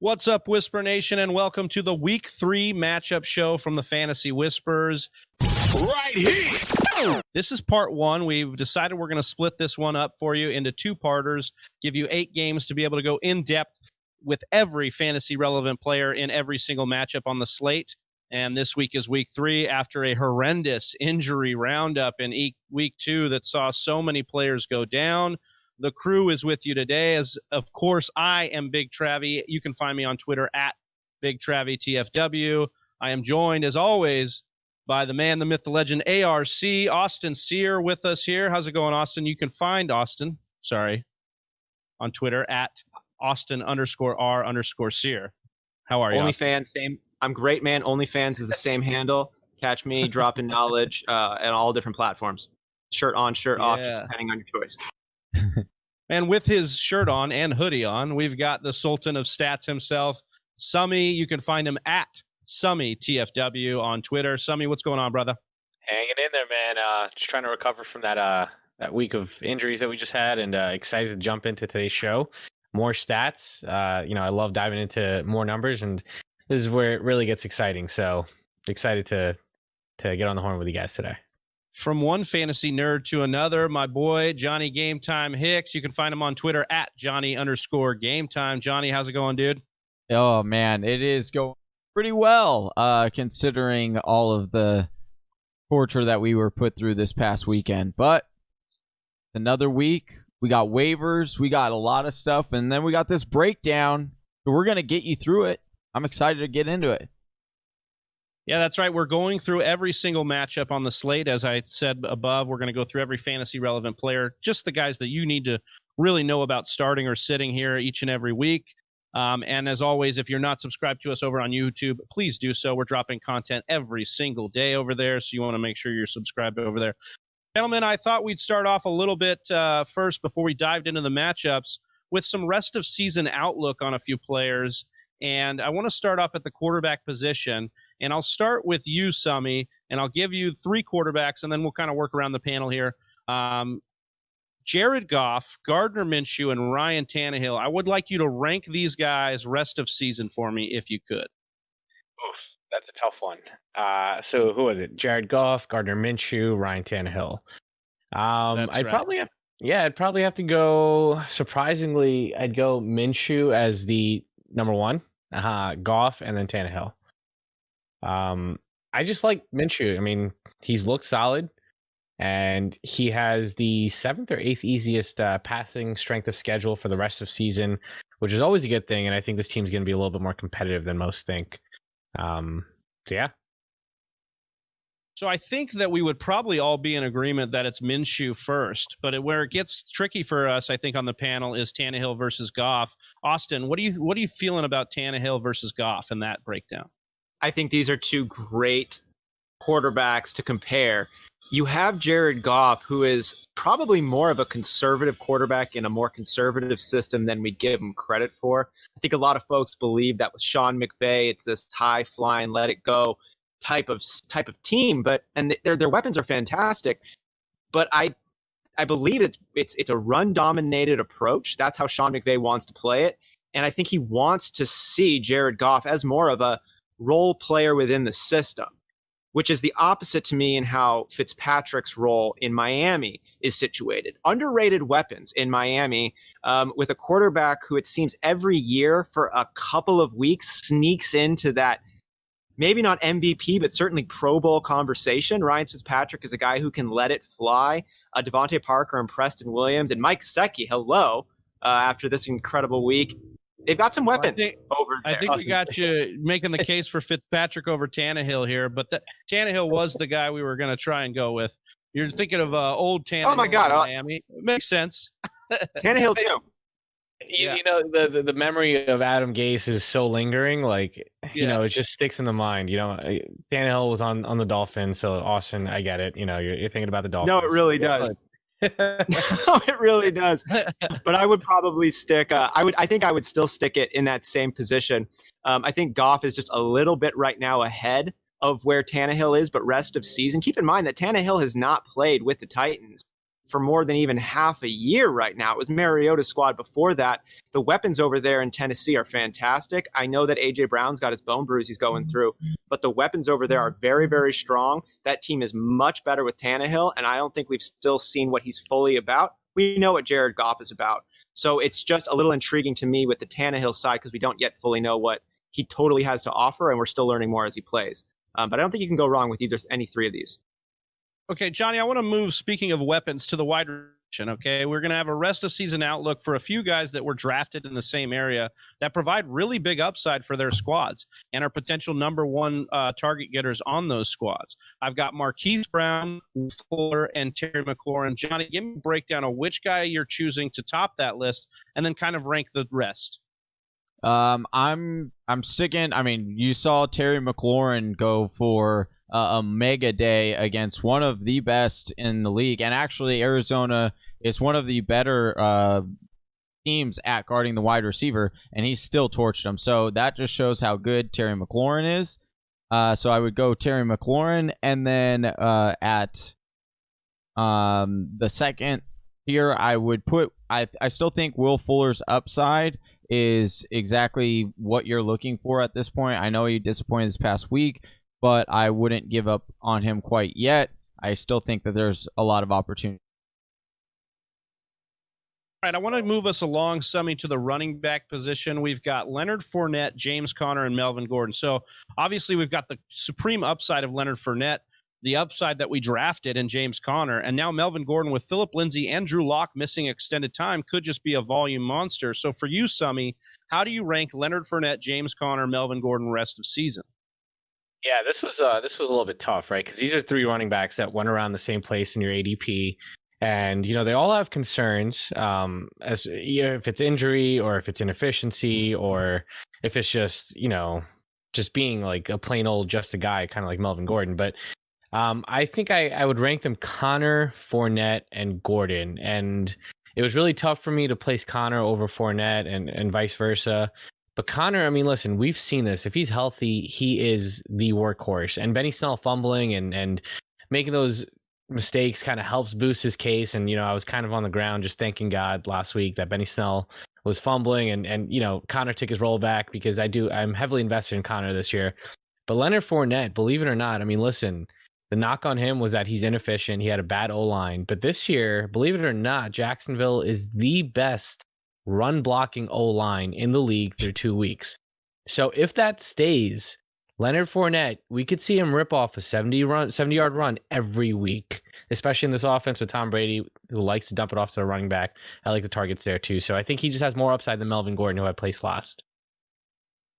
What's up, Whisper Nation, and welcome to the Week 3 matchup show from the Fantasy Whispers. Right here. This is part 1. We've decided we're going to split this one up for you into 2-parters, give you 8 games to be able to go in depth with every fantasy relevant player in every single matchup on the slate. And this week is week 3 after a horrendous injury roundup in week 2 that saw so many players go down. The crew is with you today, as of course I am Big Travie. You can find me on Twitter at Big Travie TFW. I am joined, as always, by the man, the myth, the legend, ARC, Austin Sear, with us here. How's it going, Austin? You can find Austin, on Twitter at Austin_R_Sear. How are you? OnlyFans, same. I'm great, man. OnlyFans is the same handle. Catch me dropping knowledge on all different platforms. Shirt on, shirt off, just depending on your choice. And with his shirt on and hoodie on, we've got the Sultan of Stats himself, Summy. You can find him at Summy TFW on Twitter. Summy, what's going on, brother? Hanging in there, man. Just trying to recover from that week of injuries that we just had, and excited to jump into today's show. More stats. I love diving into more numbers, and this is where it really gets exciting. So excited to get on the horn with you guys today. From one fantasy nerd to another, my boy, Johnny Game Time Hicks. You can find him on Twitter at Johnny_Game Time. Johnny, how's it going, dude? Oh, man, it is going pretty well, considering all of the torture that we were put through this past weekend. But another week, we got waivers, we got a lot of stuff, and then we got this breakdown. So we're going to get you through it. I'm excited to get into it. Yeah, that's right. We're going through every single matchup on the slate. As I said above, we're going to go through every fantasy relevant player, just the guys that you need to really know about starting or sitting here each and every week. And as always, if you're not subscribed to us over on YouTube, please do so. We're dropping content every single day over there, so you want to make sure you're subscribed over there. Gentlemen, I thought we'd start off a little bit first before we dived into the matchups with some rest of season outlook on a few players. And I want to start off at the quarterback position. And I'll start with you, Summy, and I'll give you 3 quarterbacks, and then we'll kind of work around the panel here. Jared Goff, Gardner Minshew, and Ryan Tannehill. I would like you to rank these guys rest of season for me, if you could. Oof, that's a tough one. So who was it? Jared Goff, Gardner Minshew, Ryan Tannehill. I'd probably have to go. Surprisingly, I'd go Minshew as the number 1, Goff, and then Tannehill. I just like Minshew. I mean, he's looked solid, and he has the 7th or 8th easiest passing strength of schedule for the rest of season, which is always a good thing. And I think this team's going to be a little bit more competitive than most think. So yeah. So I think that we would probably all be in agreement that it's Minshew first, but where it gets tricky for us, I think, on the panel is Tannehill versus Goff. Austin, what are you feeling about Tannehill versus Goff in that breakdown? I think these are 2 great quarterbacks to compare. You have Jared Goff, who is probably more of a conservative quarterback in a more conservative system than we'd give him credit for. I think a lot of folks believe that with Sean McVay, it's this high flying, let it go type of team, and their weapons are fantastic. But I believe it's a run dominated approach. That's how Sean McVay wants to play it, and I think he wants to see Jared Goff as more of a role player within the system, which is the opposite to me in how Fitzpatrick's role in Miami is situated. Underrated weapons in Miami, with a quarterback who it seems every year for a couple of weeks sneaks into that, maybe not MVP, but certainly Pro Bowl conversation. Ryan Fitzpatrick is a guy who can let it fly. Devontae Parker and Preston Williams and Mike Gesicki, hello, after this incredible week. They've got some weapons over there. I think we got you making the case for Fitzpatrick over Tannehill here, but Tannehill was the guy we were going to try and go with. You're thinking of old Tannehill. Oh, my God. Miami. It makes sense. Tannehill, too. You know, the memory of Adam Gase is so lingering. Like, it just sticks in the mind. Tannehill was on the Dolphins, so Austin, I get it. You're thinking about the Dolphins. No, it really does. No, it really does. But I would probably stick. I think I would still stick it in that same position. I think Goff is just a little bit right now ahead of where Tannehill is, but rest of season, keep in mind that Tannehill has not played with the Titans for more than even half a year right now. It was Mariota's squad before that. The weapons over there in Tennessee are fantastic. I know that A.J. Brown's got his bone bruise he's going through, but the weapons over there are very, very strong. That team is much better with Tannehill, and I don't think we've still seen what he's fully about. We know what Jared Goff is about. So it's just a little intriguing to me with the Tannehill side because we don't yet fully know what he totally has to offer, and we're still learning more as he plays. But I don't think you can go wrong with any three of these. Okay, Johnny, I want to move, speaking of weapons, to the wide receiver. Okay, we're going to have a rest of season outlook for a few guys that were drafted in the same area that provide really big upside for their squads and are potential number one target getters on those squads. I've got Marquise Brown, Fuller, and Terry McLaurin. Johnny, give me a breakdown of which guy you're choosing to top that list and then kind of rank the rest. I'm sticking. I mean, you saw Terry McLaurin go for a mega day against one of the best in the league, and actually Arizona is one of the better teams at guarding the wide receiver, and he still torched him. So that just shows how good Terry McLaurin is. So I would go Terry McLaurin, and then at the second here, I would put. I still think Will Fuller's upside is exactly what you're looking for at this point. I know he disappointed this past week, but I wouldn't give up on him quite yet. I still think that there's a lot of opportunity. All right, I want to move us along, Summy, to the running back position. We've got Leonard Fournette, James Conner, and Melvin Gordon. So obviously we've got the supreme upside of Leonard Fournette, the upside that we drafted in James Conner, and now Melvin Gordon with Phillip Lindsay and Drew Lock missing extended time could just be a volume monster. So for you, Summy, how do you rank Leonard Fournette, James Conner, Melvin Gordon rest of season? Yeah, this was a little bit tough, right? Because these are three running backs that went around the same place in your ADP, and they all have concerns, as if it's injury or if it's inefficiency or if it's just just being like a plain old just a guy, kind of like Melvin Gordon. But I think I would rank them Conner, Fournette, and Gordon, and it was really tough for me to place Conner over Fournette and vice versa. But Conner, I mean, listen, we've seen this. If he's healthy, he is the workhorse. And Benny Snell fumbling and making those mistakes kind of helps boost his case. And, I was kind of on the ground just thanking God last week that Benny Snell was fumbling and Conner took his role back because I'm heavily invested in Conner this year. But Leonard Fournette, believe it or not, I mean, listen, the knock on him was that he's inefficient. He had a bad O-line. But this year, believe it or not, Jacksonville is the best run blocking O-line in the league through 2 weeks. So if that stays, Leonard Fournette, we could see him rip off a 70-yard run every week, especially in this offense with Tom Brady, who likes to dump it off to a running back. I like the targets there too. So I think he just has more upside than Melvin Gordon, who I placed last.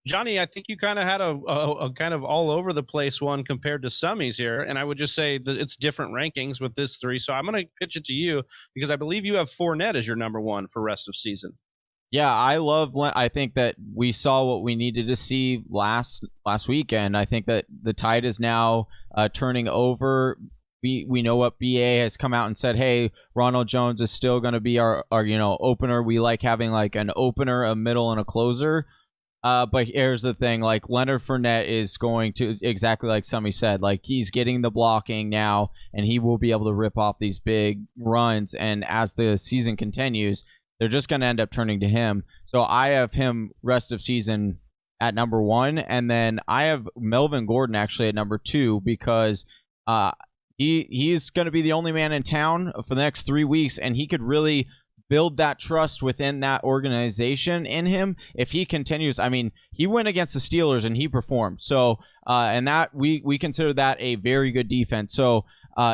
Johnny, I think you kind of had a kind of all over the place one compared to Summy's here, and I would just say that it's different rankings with this three. So I'm going to pitch it to you because I believe you have Fournette as your number one for rest of season. Yeah, I think that we saw what we needed to see last weekend. I think that the tide is now turning over. We know what BA has come out and said, hey, Ronald Jones is still going to be our opener. We like having like an opener, a middle, and a closer. But here's the thing, like Leonard Fournette is going to, exactly like Summy said, like he's getting the blocking now and he will be able to rip off these big runs. And as the season continues, they're just going to end up turning to him. So I have him rest of season at number one. And then I have Melvin Gordon actually at number two because he's going to be the only man in town for the next 3 weeks. And he could really build that trust within that organization in him if he continues. I mean, he went against the Steelers and he performed. So, and that we consider that a very good defense. So,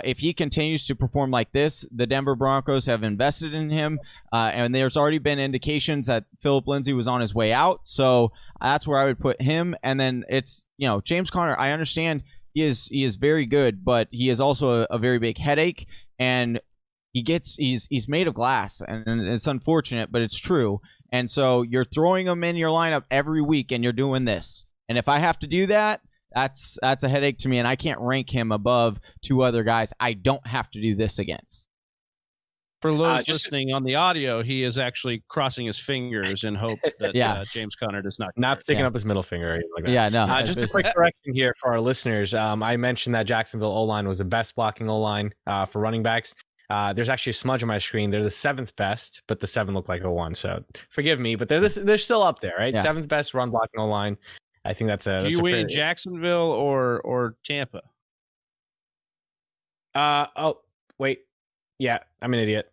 if he continues to perform like this, the Denver Broncos have invested in him, and there's already been indications that Phillip Lindsay was on his way out. So that's where I would put him. And then it's James Conner. I understand he is very good, but he is also a very big headache, and he's made of glass, and it's unfortunate, but it's true. And so you're throwing him in your lineup every week, and you're doing this. And if I have to do that, that's a headache to me, and I can't rank him above two other guys I don't have to do this against. For those listening on the audio, he is actually crossing his fingers in hope that James Conner does not sticking up his middle finger or anything like that. Yeah, no. Just a quick correction here for our listeners. I mentioned that Jacksonville O-line was the best blocking O-line for running backs. There's actually a smudge on my screen. They're the 7th best, but the 7 look like a 1. So forgive me, but they're still up there, right? Yeah. 7th best run blocking O-line. I think that's a. Do you win Jacksonville or Tampa? Oh, wait. Yeah, I'm an idiot.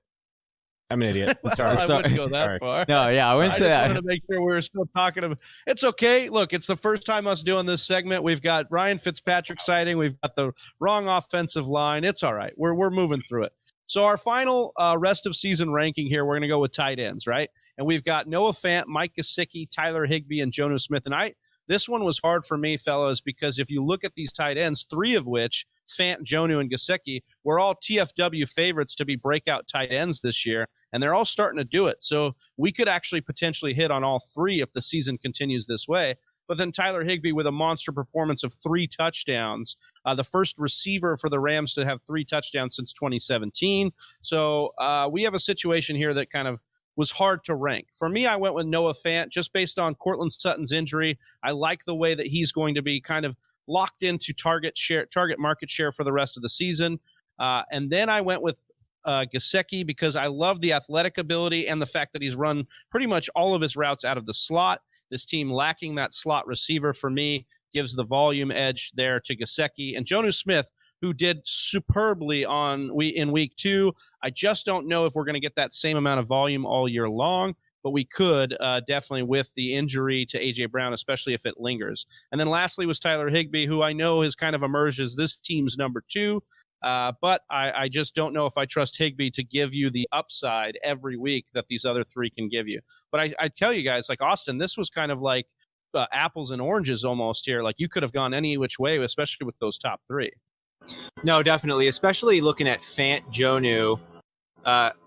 Sorry. I wouldn't go that Sorry. far. No, yeah, I wouldn't say just that. wanted to make sure we were still talking about. It's okay. Look, it's the first time us doing this segment. We've got Ryan Fitzpatrick sighting. We've got the wrong offensive line. It's all right. We're moving through it. So our final rest of season ranking here, we're going to go with tight ends, right? And we've got Noah Fant, Mike Gesicki, Tyler Higbee, and Jonnu Smith. And this one was hard for me, fellas, because if you look at these tight ends, 3 of which, Fant, Jonnu, and Gesicki, were all TFW favorites to be breakout tight ends this year, and they're all starting to do it. So we could actually potentially hit on all 3 if the season continues this way. But then Tyler Higbee with a monster performance of 3 touchdowns, the first receiver for the Rams to have 3 touchdowns since 2017. So we have a situation here that kind of was hard to rank. For me, I went with Noah Fant just based on Cortland Sutton's injury. I like the way that he's going to be kind of locked into target market share for the rest of the season. And then I went with Gesicki because I love the athletic ability and the fact that he's run pretty much all of his routes out of the slot. This team lacking that slot receiver for me gives the volume edge there to Gesicki. And Jonnu Smith, who did superbly in week 2. I just don't know if we're going to get that same amount of volume all year long, but we could definitely with the injury to A.J. Brown, especially if it lingers. And then lastly was Tyler Higbee, who I know has kind of emerged as this team's number 2, but I just don't know if I trust Higbee to give you the upside every week that these other 3 can give you. But I tell you guys, like Austin, this was kind of like apples and oranges almost here. Like you could have gone any which way, especially with those top 3. No, definitely, especially looking at Fant, Jonnu,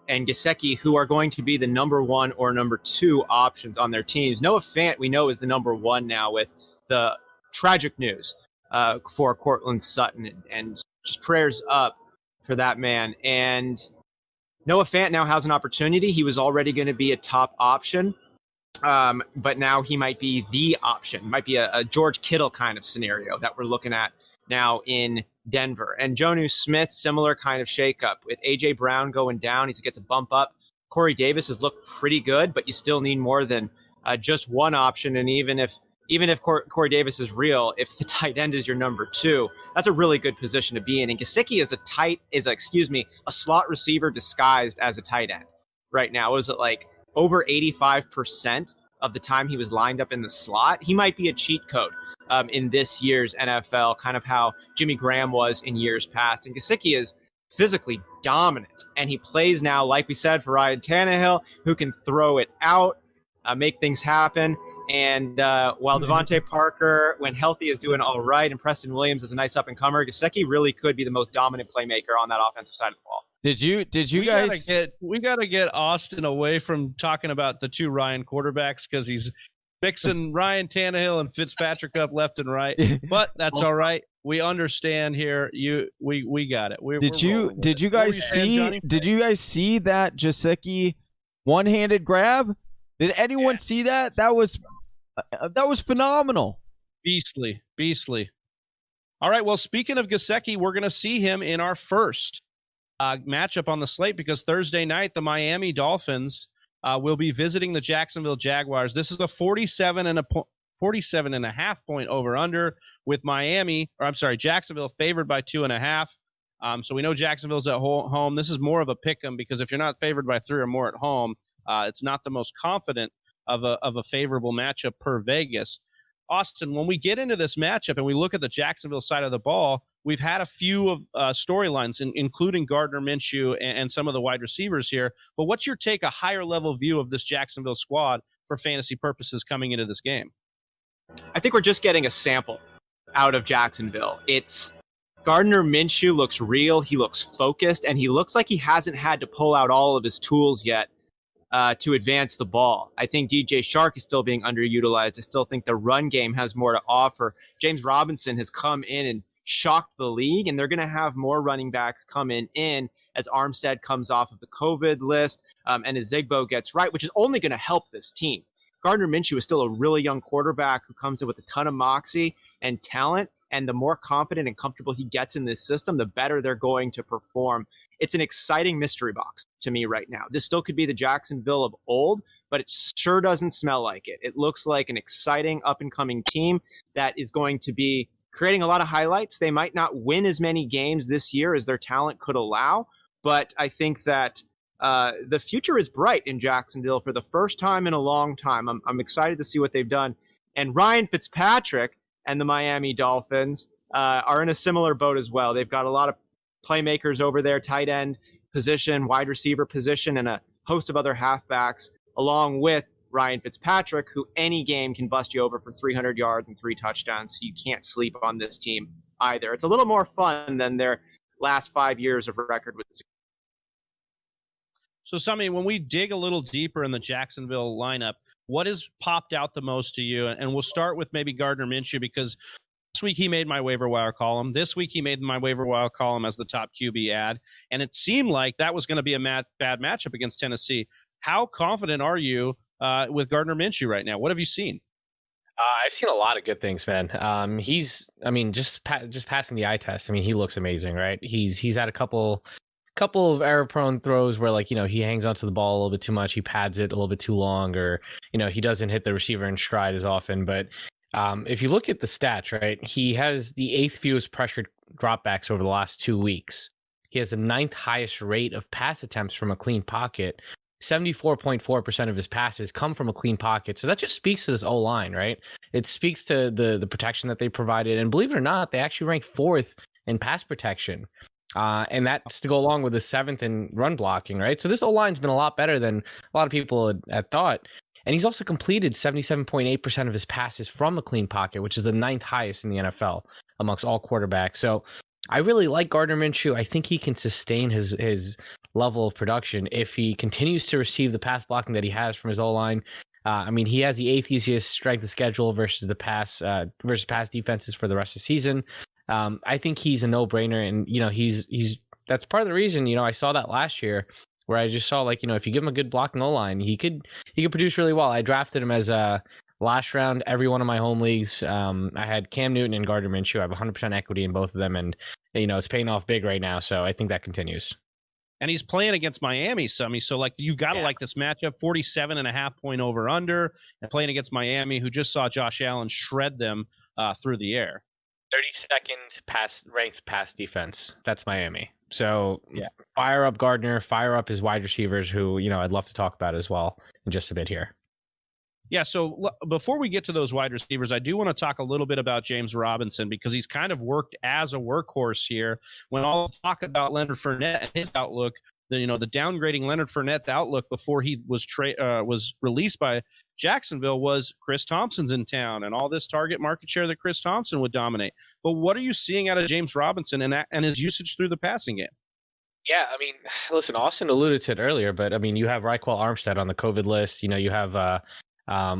and Gesicki, who are going to be the number 1 or number 2 options on their teams. Noah Fant, we know, is the number 1 now with the tragic news for Cortland Sutton, and just prayers up for that man. And Noah Fant now has an opportunity. He was already going to be a top option, but now he might be the option. Might be a George Kittle kind of scenario that we're looking at now in Denver. And Jonnu Smith, similar kind of shakeup with A.J. Brown going down. He gets a bump up. Corey Davis has looked pretty good, but you still need more than just one option. And even if Corey Davis is real, if the tight end is your number 2, that's a really good position to be in. And Gesicki is a slot receiver disguised as a tight end right now. Was it like over 85% of the time he was lined up in the slot? He might be a cheat code in this year's NFL, kind of how Jimmy Graham was in years past. And Gesicki is physically dominant, and he plays now, like we said, for Ryan Tannehill, who can throw it out, make things happen. And while Devontae Parker, when healthy, is doing all right, and Preston Williams is a nice up-and-comer, Gesicki really could be the most dominant playmaker on that offensive side of the ball. Did you guys? We gotta get Austin away from talking about the 2 Ryan quarterbacks because he's mixing Ryan Tannehill and Fitzpatrick up left and right. But that's all right. We understand here. We got it. Did you guys see that Gesicki one-handed grab? Did anyone see that? That was phenomenal. Beastly. All right. Well, speaking of Gesicki, we're going to see him in our first matchup on the slate because Thursday night, the Miami Dolphins will be visiting the Jacksonville Jaguars. This is a 47.5 point over-under with Jacksonville favored by 2.5. So we know Jacksonville's at home. This is more of a pick 'em because if you're not favored by 3 or more at home, it's not the most confident of a favorable matchup per Vegas. Austin, when we get into this matchup and we look at the Jacksonville side of the ball, we've had a few of storylines, including Gardner Minshew and some of the wide receivers here. But what's your take, a higher level view of this Jacksonville squad for fantasy purposes coming into this game? I think we're just getting a sample out of Jacksonville. It's Gardner Minshew looks real. He looks focused, and he looks like he hasn't had to pull out all of his tools yet to advance the ball. I think DJ Shark is still being underutilized. I still think the run game has more to offer. James Robinson has come in and shocked the league, and they're going to have more running backs coming in as Armstead comes off of the COVID list and as Zigbo gets right, which is only going to help this team. Gardner Minshew is still a really young quarterback who comes in with a ton of moxie and talent, And the more confident and comfortable he gets in this system, the better they're going to perform. It's an exciting mystery box to me right now. This still could be the Jacksonville of old, but it sure doesn't smell like it. It looks like an exciting up-and-coming team that is going to be creating a lot of highlights. They might not win as many games this year as their talent could allow, but I think that the future is bright in Jacksonville for the first time in a long time. I'm excited to see what they've done. And Ryan Fitzpatrick and the Miami Dolphins are in a similar boat as well. They've got a lot of playmakers over there, tight end position, wide receiver position, and a host of other halfbacks, along with Ryan Fitzpatrick, who any game can bust you over for 300 yards and 3 touchdowns. So you can't sleep on this team either. It's a little more fun than their last 5 years of record with the. So, Sami, when we dig a little deeper in the Jacksonville lineup, what has popped out the most to you? And we'll start with maybe Gardner Minshew, because this week he made my waiver wire column. This week he made my waiver wire column as the top QB ad. And it seemed like that was going to be a bad matchup against Tennessee. How confident are you with Gardner Minshew right now? What have you seen? I've seen a lot of good things, man. Just passing the eye test. I mean, he looks amazing, right? He's had a couple of error-prone throws where, like, he hangs onto the ball a little bit too much, he pads it a little bit too long, or he doesn't hit the receiver in stride as often. But if you look at the stats, right, he has the 8th fewest pressured dropbacks over the last 2 weeks. He has the 9th highest rate of pass attempts from a clean pocket. 74.4% of his passes come from a clean pocket. So that just speaks to this O-line, right? It speaks to the protection that they provided. And believe it or not, they actually ranked 4th in pass protection. And that's to go along with the 7th in run blocking, right? So this O-line's been a lot better than a lot of people had thought. And he's also completed 77.8% of his passes from a clean pocket, which is the 9th highest in the NFL amongst all quarterbacks. So I really like Gardner Minshew. I think he can sustain his level of production if he continues to receive the pass blocking that he has from his O-line. He has the 8th easiest strength of schedule versus pass defenses for the rest of the season. I think he's a no-brainer, and he's that's part of the reason I saw that last year, where I just saw, like, if you give him a good blocking O-line, he could produce really well. I drafted him as a last round every one of my home leagues. I had Cam Newton and Gardner Minshew. I have 100% equity in both of them, and it's paying off big right now. So I think that continues. And he's playing against Miami, Summy. So, like, you've got to like this matchup. 47.5 point over under, and playing against Miami, who just saw Josh Allen shred them through the air. 32nd ranked pass defense. That's Miami. So yeah, fire up Gardner, fire up his wide receivers, who I'd love to talk about as well in just a bit here. Yeah, so before we get to those wide receivers, I do want to talk a little bit about James Robinson, because he's kind of worked as a workhorse here. When all talk about Leonard Fournette and his outlook, the downgrading Leonard Fournette's outlook before he was released by Jacksonville was Chris Thompson's in town and all this target market share that Chris Thompson would dominate. But what are you seeing out of James Robinson and his usage through the passing game? Yeah, listen, Austin alluded to it earlier, but you have Raquel Armstead on the COVID list. You have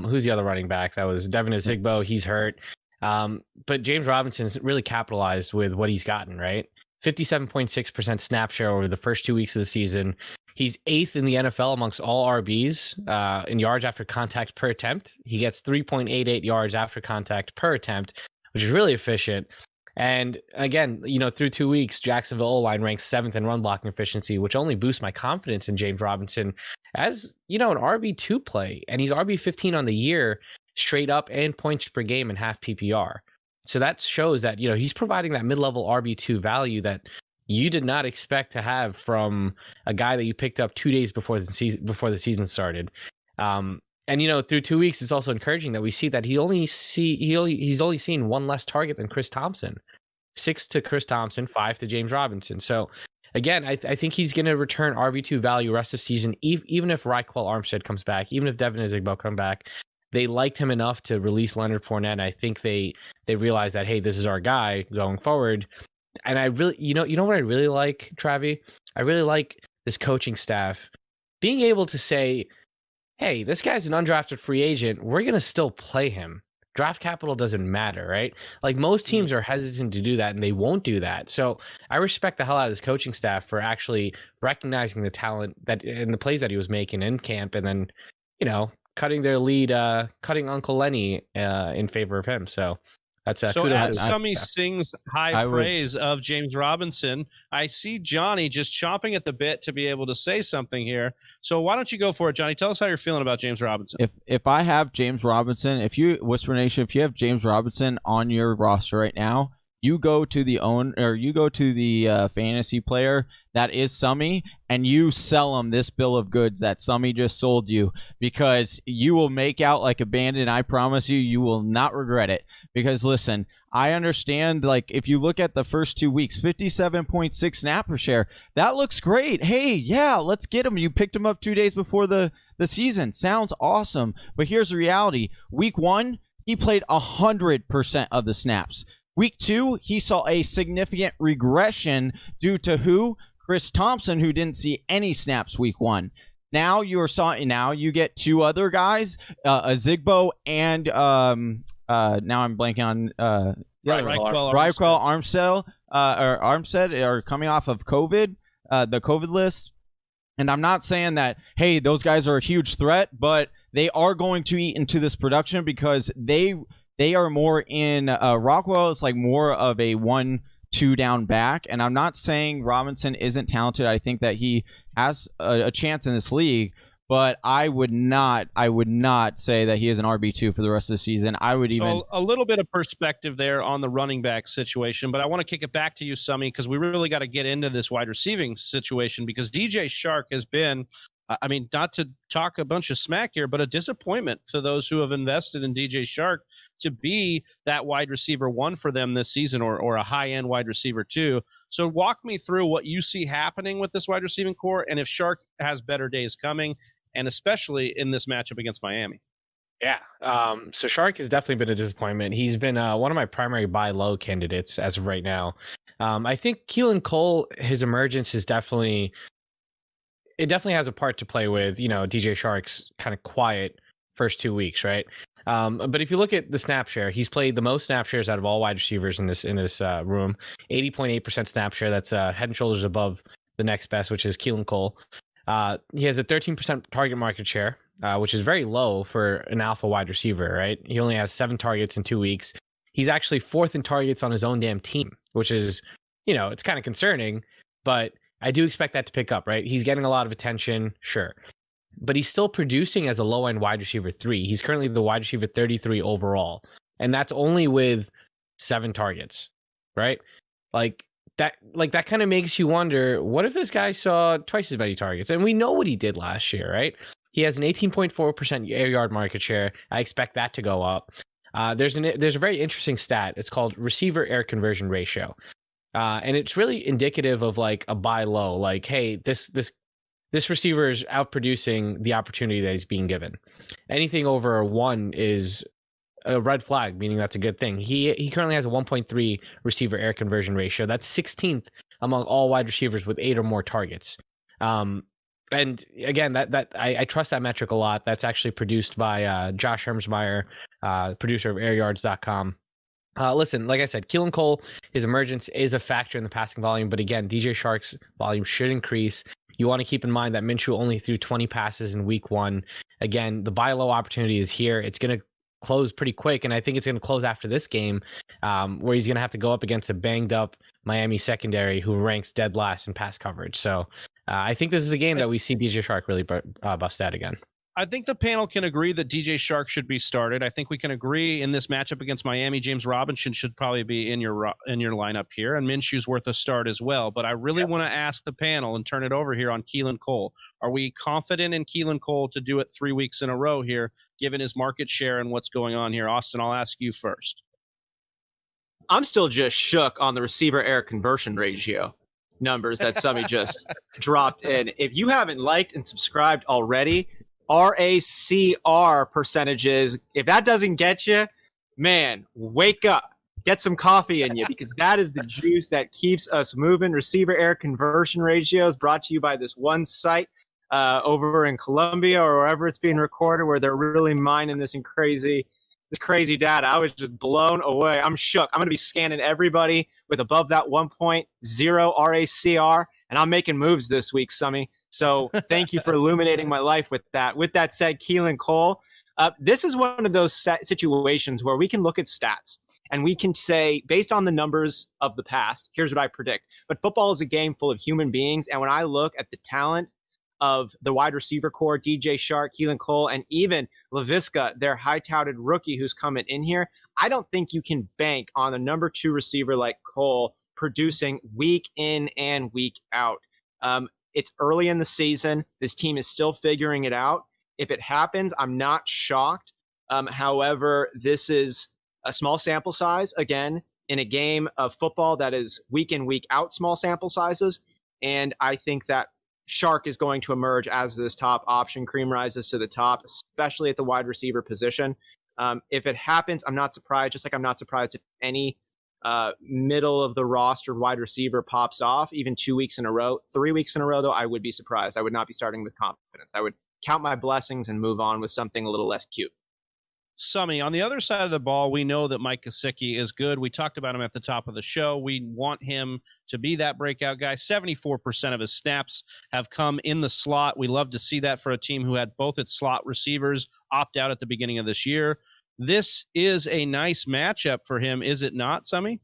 who's the other running back? That was Devin Azigbo. He's hurt. But James Robinson's really capitalized with what he's gotten, right? 57.6% snap share over the first 2 weeks of the season. He's 8th in the NFL amongst all RBs in yards after contact per attempt. He gets 3.88 yards after contact per attempt, which is really efficient. And again, through 2 weeks, Jacksonville O-line ranks 7th in run blocking efficiency, which only boosts my confidence in James Robinson as, an RB2 play. And he's RB15 on the year, straight up, and points per game in half PPR. So that shows that, he's providing that mid-level RB2 value that you did not expect to have from a guy that you picked up 2 days before the season started. And through 2 weeks, it's also encouraging that we see that he's only seen one less target than Chris Thompson. 6 to Chris Thompson, 5 to James Robinson. So again, I think he's going to return RB2 value rest of season, even if Raquel Armstead comes back, even if Devin Azigbo come back. They liked him enough to release Leonard Fournette. And I think they realized that, hey, this is our guy going forward. And I really, you know what I really like, Travi? I really like this coaching staff being able to say, hey, this guy's an undrafted free agent. We're going to still play him. Draft capital doesn't matter, right? Like, most teams are hesitant to do that, and they won't do that. So I respect the hell out of this coaching staff for actually recognizing the talent that and the plays that he was making in camp, and then, cutting their lead, cutting Uncle Lenny in favor of him. So That's So kudos as to- Summy sings high praise of James Robinson, I see Johnny just chomping at the bit to be able to say something here. So why don't you go for it, Johnny? Tell us how you're feeling about James Robinson. If I have James Robinson, if you Whisper Nation, if you have James Robinson on your roster right now, you go to the fantasy player that is Summy, and you sell him this bill of goods that Summy just sold you, because you will make out like a bandit. I promise you, you will not regret it. Because listen, I understand, like, if you look at the first 2 weeks, 57.6 snap per share, that looks great. Hey, yeah, let's get him. You picked him up 2 days before the season. Sounds awesome. But here's the reality. Week 1, he played 100% of the snaps. Week 2, he saw a significant regression due to who? Chris Thompson, who didn't see any snaps week 1. Now you get 2 other guys, Zigbo and now I'm blanking on Raquel Armstead are coming off of COVID, the COVID list. And I'm not saying that, hey, those guys are a huge threat, but they are going to eat into this production because they are more in Rockwell is like more of a 1-2 down back. And I'm not saying Robinson isn't talented. I think that he has a chance in this league, but I would not say that he is an RB2 for the rest of the season. I would even a little bit of perspective there on the running back situation, but I want to kick it back to you, Summy, because we really got to get into this wide receiving situation, because DJ Shark has been, I mean, not to talk a bunch of smack here, but a disappointment to those who have invested in DJ Shark to be that wide receiver 1 for them this season, or a high-end wide receiver 2. So walk me through what you see happening with this wide receiving core, and if Shark has better days coming, and especially in this matchup against Miami. Yeah. So Shark has definitely been a disappointment. He's been one of my primary buy low candidates as of right now. I think Keelan Cole, his emergence is definitely has a part to play with, DJ Shark's kind of quiet first 2 weeks, right? But if you look at the snap share, he's played the most snap shares out of all wide receivers in this room. 80.8% snap share. That's head and shoulders above the next best, which is Keelan Cole. He has a 13% target market share, which is very low for an alpha wide receiver, right? He only has 7 targets in 2 weeks. He's actually 4th in targets on his own damn team, which is, it's kind of concerning, but I do expect that to pick up, right? He's getting a lot of attention, sure. But he's still producing as a low-end wide receiver 3. He's currently the wide receiver 33 overall. And that's only with 7 targets, right? That kind of makes you wonder, what if this guy saw twice as many targets? And we know what he did last year, right? He has an 18.4% air yard market share. I expect that to go up. There's a very interesting stat. It's called receiver air conversion ratio. And it's really indicative of like a buy low, like, hey, this receiver is outproducing the opportunity that he's being given. Anything over a 1 is a red flag, meaning that's a good thing. He currently has a 1.3 receiver air conversion ratio. That's 16th among all wide receivers with 8 or more targets. And again, that I trust that metric a lot. That's actually produced by Josh Hermsmeyer, producer of airyards.com. Listen, like I said, Keelan Cole, his emergence is a factor in the passing volume, but again, DJ Shark's volume should increase. You want to keep in mind that Minshew only threw 20 passes in week 1. Again, the buy low opportunity is here. It's going to close pretty quick, and I think it's going to close after this game, where he's going to have to go up against a banged up Miami secondary who ranks dead last in pass coverage. So I think this is a game that we see DJ Shark really bust out again. I think the panel can agree that DJ Shark should be started. I think we can agree in this matchup against Miami, James Robinson should probably be in your lineup here, and Minshew's worth a start as well. But I really want to ask the panel and turn it over here on Keelan Cole. Are we confident in Keelan Cole to do it 3 weeks in a row here, given his market share and what's going on here? Austin, I'll ask you first. I'm still just shook on the receiver air conversion ratio numbers that Summy just dropped in. If you haven't liked and subscribed already, RACR percentages, if that doesn't get you, man, wake up. Get some coffee in you, because that is the juice that keeps us moving. Receiver air conversion ratios brought to you by this one site over in Colombia or wherever it's being recorded, where they're really mining this crazy data. I was just blown away. I'm shook. I'm going to be scanning everybody with above that 1.0 RACR, and I'm making moves this week, Summy. So thank you for illuminating my life with that. With that said, Keelan Cole, This is one of those situations where we can look at stats and we can say, based on the numbers of the past, here's what I predict. But football is a game full of human beings. And when I look at the talent of the wide receiver core, DJ Shark, Keelan Cole, and even Laviska, their high-touted rookie who's coming in here, I don't think you can bank on a number 2 receiver like Cole producing week in and week out. It's early in the season. This team is still figuring it out. If it happens, I'm not shocked. However, this is a small sample size, again, in a game of football that is week in, week out small sample sizes. And I think that Shark is going to emerge as this top option. Cream rises to the top, especially at the wide receiver position. If it happens, I'm not surprised, just like I'm not surprised if any middle of the roster wide receiver pops off, even 2 weeks in a row. 3 weeks in a row, though, I would be surprised. I would not be starting with confidence. I would count my blessings and move on with something a little less cute. Summy, on the other side of the ball, we know that Mike Gesicki is good. We talked about him at the top of the show. We want him to be that breakout guy. 74% of his snaps have come in the slot. We love to see that for a team who had both its slot receivers opt out at the beginning of this year. This is a nice matchup for him, is it not, Summy?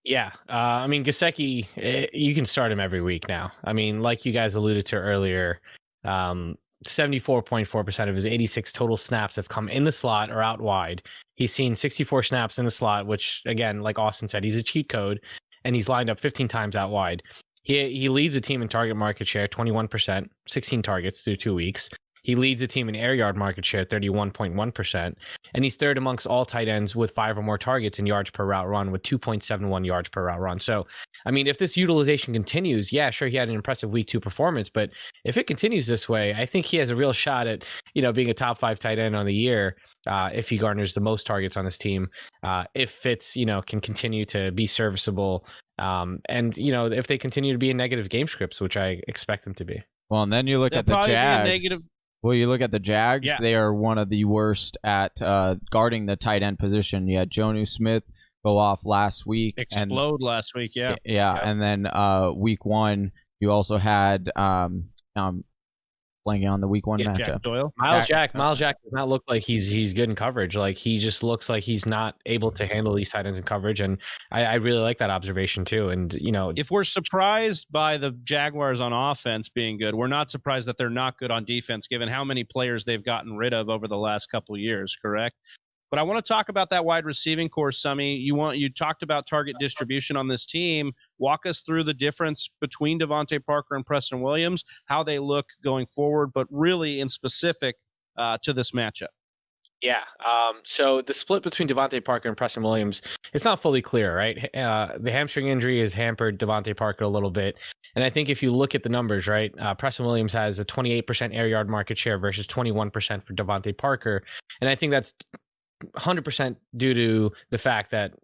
Yeah. I mean, Gesicki, you can start him every week now. I mean, like you guys alluded to earlier, 74.4% of his 86 total snaps have come in the slot or out wide. He's seen 64 snaps in the slot, which, again, like Austin said, he's a cheat code, and he's lined up 15 times out wide. He leads the team in target market share, 21%, 16 targets through 2 weeks. He leads the team in air yard market share, 31.1%, and he's third amongst all tight ends with 5 or more targets in yards per route run with 2.71 yards per route run. So, I mean, if this utilization continues, yeah, sure, he had an impressive week 2 performance, but if it continues this way, I think he has a real shot at, being a top 5 tight end on the year if he garners the most targets on his team, if Fitz, can continue to be serviceable, and, if they continue to be in negative game scripts, which I expect them to be. Well, and then you look at the Jags. Well, you look at the Jags, They are one of the worst at guarding the tight end position. You had Jonnu Smith go off last week. Explode last week, yeah. Yeah, and then week 1, you also had blanking on the week 1 matchup. Jack Doyle. Miles Jack does not look like he's good in coverage. Like, he just looks like he's not able to handle these tight ends in coverage, and I really like that observation too. And if we're surprised by the Jaguars on offense being good, we're not surprised that they're not good on defense, given how many players they've gotten rid of over the last couple of years. Correct. But I want to talk about that wide receiving core, Summy. You talked about target distribution on this team. Walk us through the difference between Devontae Parker and Preston Williams, how they look going forward, but really in specific to this matchup. Yeah. So the split between Devontae Parker and Preston Williams, it's not fully clear, right? The hamstring injury has hampered Devontae Parker a little bit. And I think if you look at the numbers, right, Preston Williams has a 28% air yard market share versus 21% for Devontae Parker. And I think that's 100% due to the fact that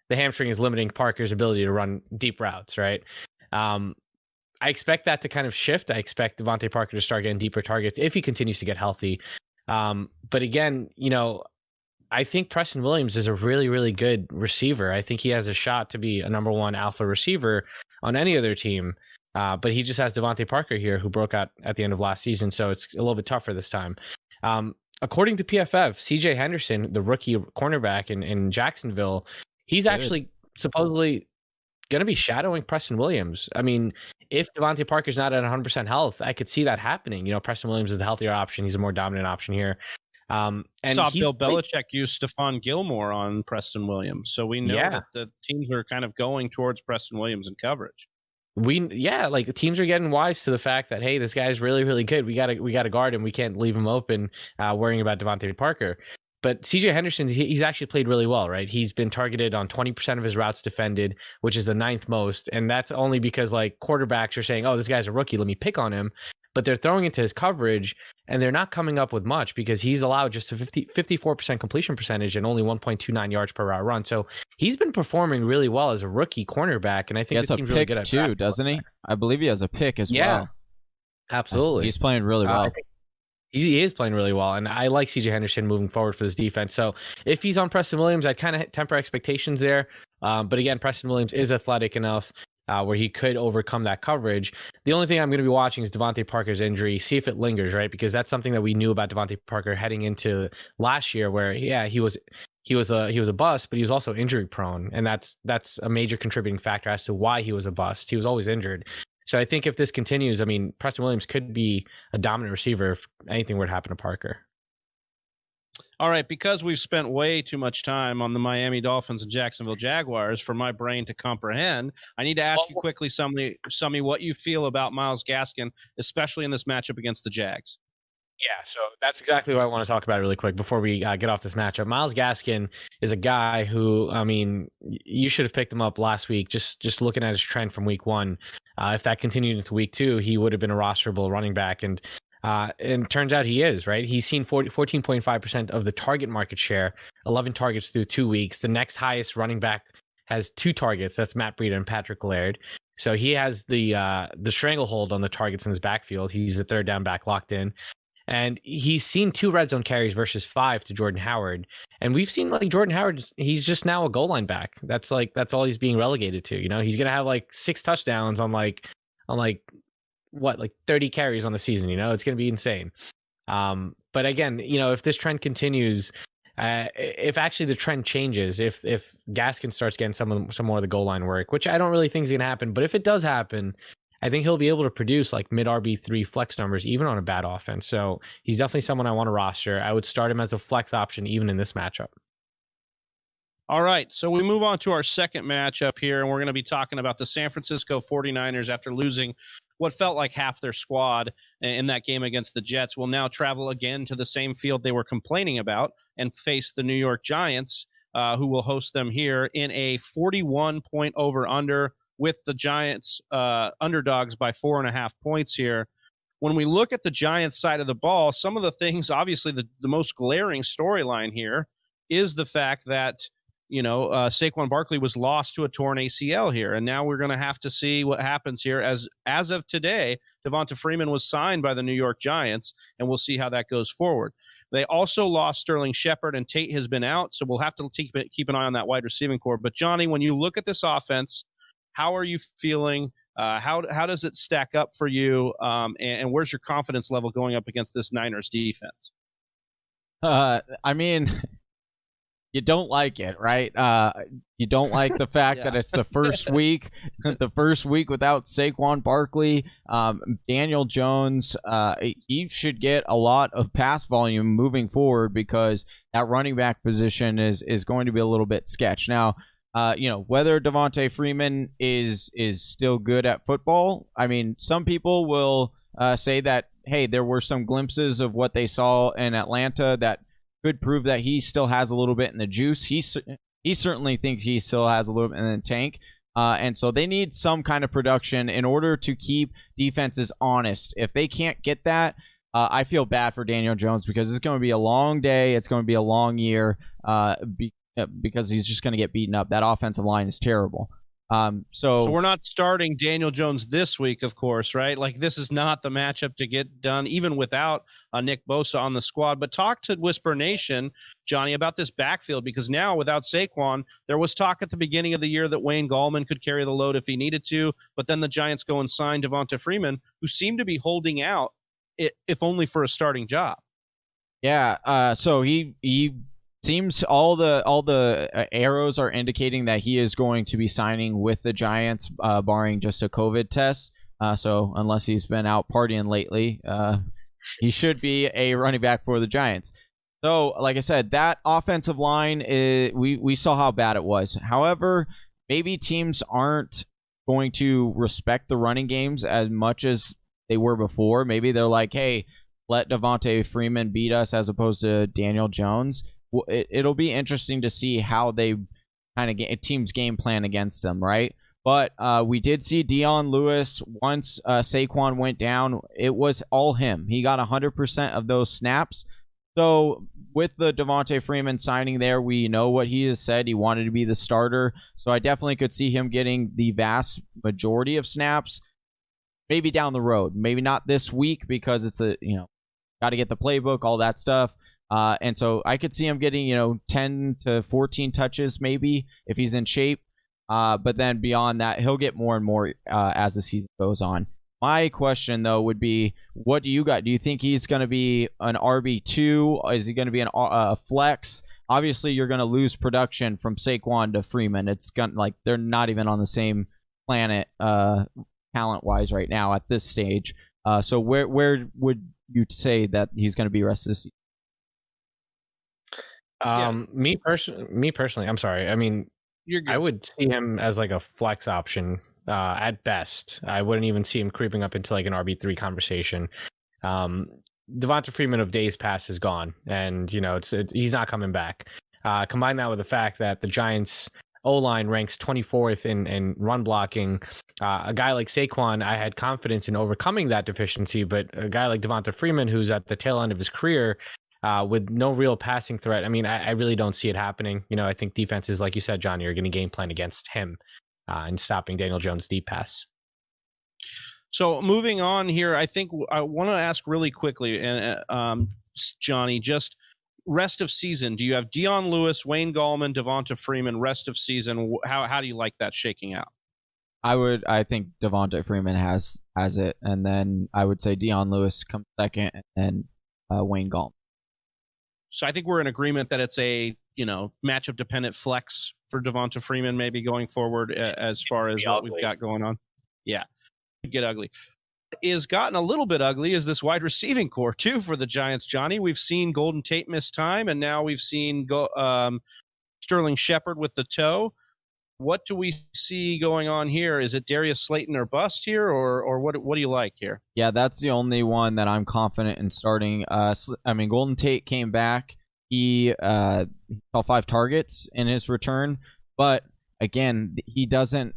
the hamstring is limiting Parker's ability to run deep routes, right? I expect that to kind of shift. I expect Devontae Parker to start getting deeper targets if he continues to get healthy. But again, I think Preston Williams is a really, really good receiver. I think he has a shot to be a number 1 alpha receiver on any other team. But he just has Devontae Parker here, who broke out at the end of last season, so it's a little bit tougher this time. According to PFF, CJ Henderson, the rookie cornerback in Jacksonville, he's actually supposedly going to be shadowing Preston Williams. I mean, if Devontae Parker's not at 100% health, I could see that happening. Preston Williams is the healthier option. He's a more dominant option here. And saw Bill Belichick use Stephon Gilmore on Preston Williams. So we know that the teams are kind of going towards Preston Williams in coverage. Like teams are getting wise to the fact that, hey, this guy's really, really good. We gotta guard him. We can't leave him open, worrying about Devontae Parker. But CJ Henderson, he's actually played really well, right? He's been targeted on 20% of his routes defended, which is the 9th most, and that's only because like quarterbacks are saying, "Oh, this guy's a rookie. Let me pick on him." But they're throwing into his coverage, and they're not coming up with much because he's allowed just a 54% completion percentage and only 1.29 yards per route run. So he's been performing really well as a rookie cornerback, and I think the team's really good at too, doesn't he? I believe he has a pick as well. Absolutely. He's playing really well. He is playing really well, and I like CJ Henderson moving forward for this defense. So if he's on Preston Williams, I'd kind of temper expectations there. But again, Preston Williams is athletic enough where he could overcome that coverage. The only thing I'm going to be watching is Devontae Parker's injury, see if it lingers, right? Because that's something that we knew about Devontae Parker heading into last year, where he was a bust, but he was also injury prone, and that's a major contributing factor as to why he was a bust. He was always injured. So I think if this continues, I mean, Preston Williams could be a dominant receiver if anything were to happen to Parker. All right, because we've spent way too much time on the Miami Dolphins and Jacksonville Jaguars for my brain to comprehend, I need to ask you quickly, Summy, what you feel about Myles Gaskin, especially in this matchup against the Jags. Yeah, so that's exactly what I want to talk about really quick before we get off this matchup. Myles Gaskin is a guy who, I mean, you should have picked him up last week. Just looking at his trend from week 1, if that continued into week 2, he would have been a rosterable running back, and turns out he is, right? He's seen 14.5% of the target market share, 11 targets through 2 weeks. The next highest running back has 2 targets. That's Matt Breida and Patrick Laird. So he has the stranglehold on the targets in his backfield. He's the third down back locked in. And he's seen 2 red zone carries versus 5 to Jordan Howard. And we've seen like Jordan Howard, he's just now a goal line back. That's all he's being relegated to. You know, he's going to have like 6 touchdowns on 30 carries on the season. You know, it's going to be insane. But again, you know, if this trend continues, if actually the trend changes, if Gaskin starts getting some more of the goal line work, which I don't really think is going to happen, but if it does happen, I think he'll be able to produce like mid RB3 flex numbers even on a bad offense. So he's definitely someone I want to roster. I would start him as a flex option even in this matchup. All right, so we move on to our second matchup here, and we're going to be talking about the San Francisco 49ers after losing what felt like half their squad in that game against the Jets. Will now travel again to the same field they were complaining about and face the New York Giants, who will host them here in a 41-point over-under with the Giants underdogs by 4.5 points here. When we look at the Giants side of the ball, some of the things, obviously the most glaring storyline here is the fact that, you know, Saquon Barkley was lost to a torn ACL here, and now we're going to have to see what happens here. As of today, Devonta Freeman was signed by the New York Giants, and we'll see how that goes forward. They also lost Sterling Shepard, and Tate has been out, so we'll have to keep an eye on that wide receiving core. But, Johnny, when you look at this offense, how are you feeling? How does it stack up for you, and where's your confidence level going up against this Niners defense? I mean, you don't like it, right? You don't like the fact that it's the first week without Saquon Barkley. Daniel Jones, he should get a lot of pass volume moving forward because that running back position is going to be a little bit sketch. Now, you know, whether Devonta Freeman is still good at football, I mean, some people will say that, hey, there were some glimpses of what they saw in Atlanta that could prove that he still has a little bit in the juice. He certainly thinks he still has a little bit in the tank. And so they need some kind of production in order to keep defenses honest. If they can't get that, I feel bad for Daniel Jones because it's going to be a long day. It's going to be a long year because he's just going to get beaten up. That offensive line is terrible. So we're not starting Daniel Jones this week, of course, right? Like, this is not the matchup to get done, even without Nick Bosa on the squad. But talk to Whisper Nation, Johnny, about this backfield, because now without Saquon, there was talk at the beginning of the year that Wayne Gallman could carry the load if he needed to, but then the Giants go and sign Devonta Freeman, who seemed to be holding out, if only for a starting job. Yeah, so he seems all the arrows are indicating that he is going to be signing with the Giants, barring just a COVID test. So unless he's been out partying lately, he should be a running back for the Giants. So, like I said, that offensive line, we saw how bad it was. However, maybe teams aren't going to respect the running games as much as they were before. Maybe they're like, hey, let Devonta Freeman beat us as opposed to Daniel Jones. It'll be interesting to see how they kind of get teams game plan against them, right? But we did see Dion Lewis once Saquon went down. It was all him. He got 100% of those snaps. So with the Devonta Freeman signing there, we know what he has said. He wanted to be the starter. So I definitely could see him getting the vast majority of snaps. Maybe down the road. Maybe not this week because it's got to get the playbook, all that stuff. And so I could see him getting, 10 to 14 touches maybe if he's in shape. But then beyond that, he'll get more and more as the season goes on. My question, though, would be, what do you got? Do you think he's going to be an RB2? Is he going to be a flex? Obviously, you're going to lose production from Saquon to Freeman. It's going like they're not even on the same planet talent-wise right now at this stage. So where would you say that he's going to be rest of this season? Me personally, I'm sorry. I mean, I would see him as like a flex option at best. I wouldn't even see him creeping up into like an RB3 conversation. Devonta Freeman of days past is gone, and he's not coming back. Combine that with the fact that the Giants' O-line ranks 24th in run blocking. A guy like Saquon, I had confidence in overcoming that deficiency, but a guy like Devonta Freeman, who's at the tail end of his career, with no real passing threat, I mean, I really don't see it happening. I think defenses, like you said, Johnny, are going to game plan against him and stopping Daniel Jones' deep pass. So moving on here, I think I want to ask really quickly, and Johnny, just rest of season. Do you have Dion Lewis, Wayne Gallman, Devonta Freeman rest of season? How do you like that shaking out? I think Devonta Freeman has it, and then I would say Dion Lewis comes second, and then Wayne Gallman. So I think we're in agreement that it's a matchup dependent flex for Devonta Freeman maybe going forward as far as what we've got going on. Yeah, get ugly. Is gotten a little bit ugly is this wide receiving core too for the Giants, Johnny. We've seen Golden Tate miss time, and now we've seen Sterling Shepard with the toe. What do we see going on here? Is it Darius Slayton or bust here, or what do you like here? Yeah, that's the only one that I'm confident in starting. I mean, Golden Tate came back. He saw 5 targets in his return, but again, he doesn't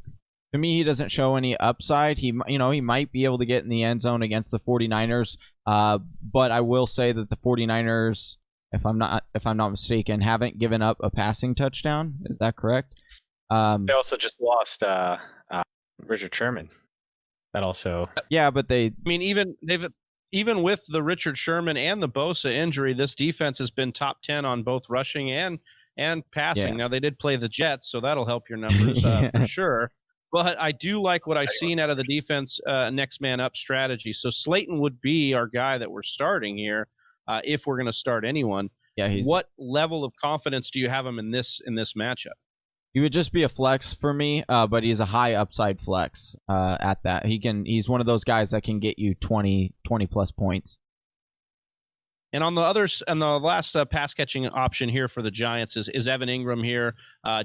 show any upside. He might be able to get in the end zone against the 49ers, but I will say that the 49ers, if I'm not mistaken, haven't given up a passing touchdown. Is that correct? They also just lost Richard Sherman. That also, yeah, but I mean, even with the Richard Sherman and the Bosa injury, this defense has been top 10 on both rushing and passing. Yeah. Now they did play the Jets, so that'll help your numbers for sure. But I do like what I've seen out of the defense next man up strategy. So Slayton would be our guy that we're starting here if we're going to start anyone. Yeah, what level of confidence do you have him in this matchup? He would just be a flex for me, but he's a high upside flex at that. He's one of those guys that can get you 20 plus points. And on the last pass catching option here for the Giants is Evan Ingram here.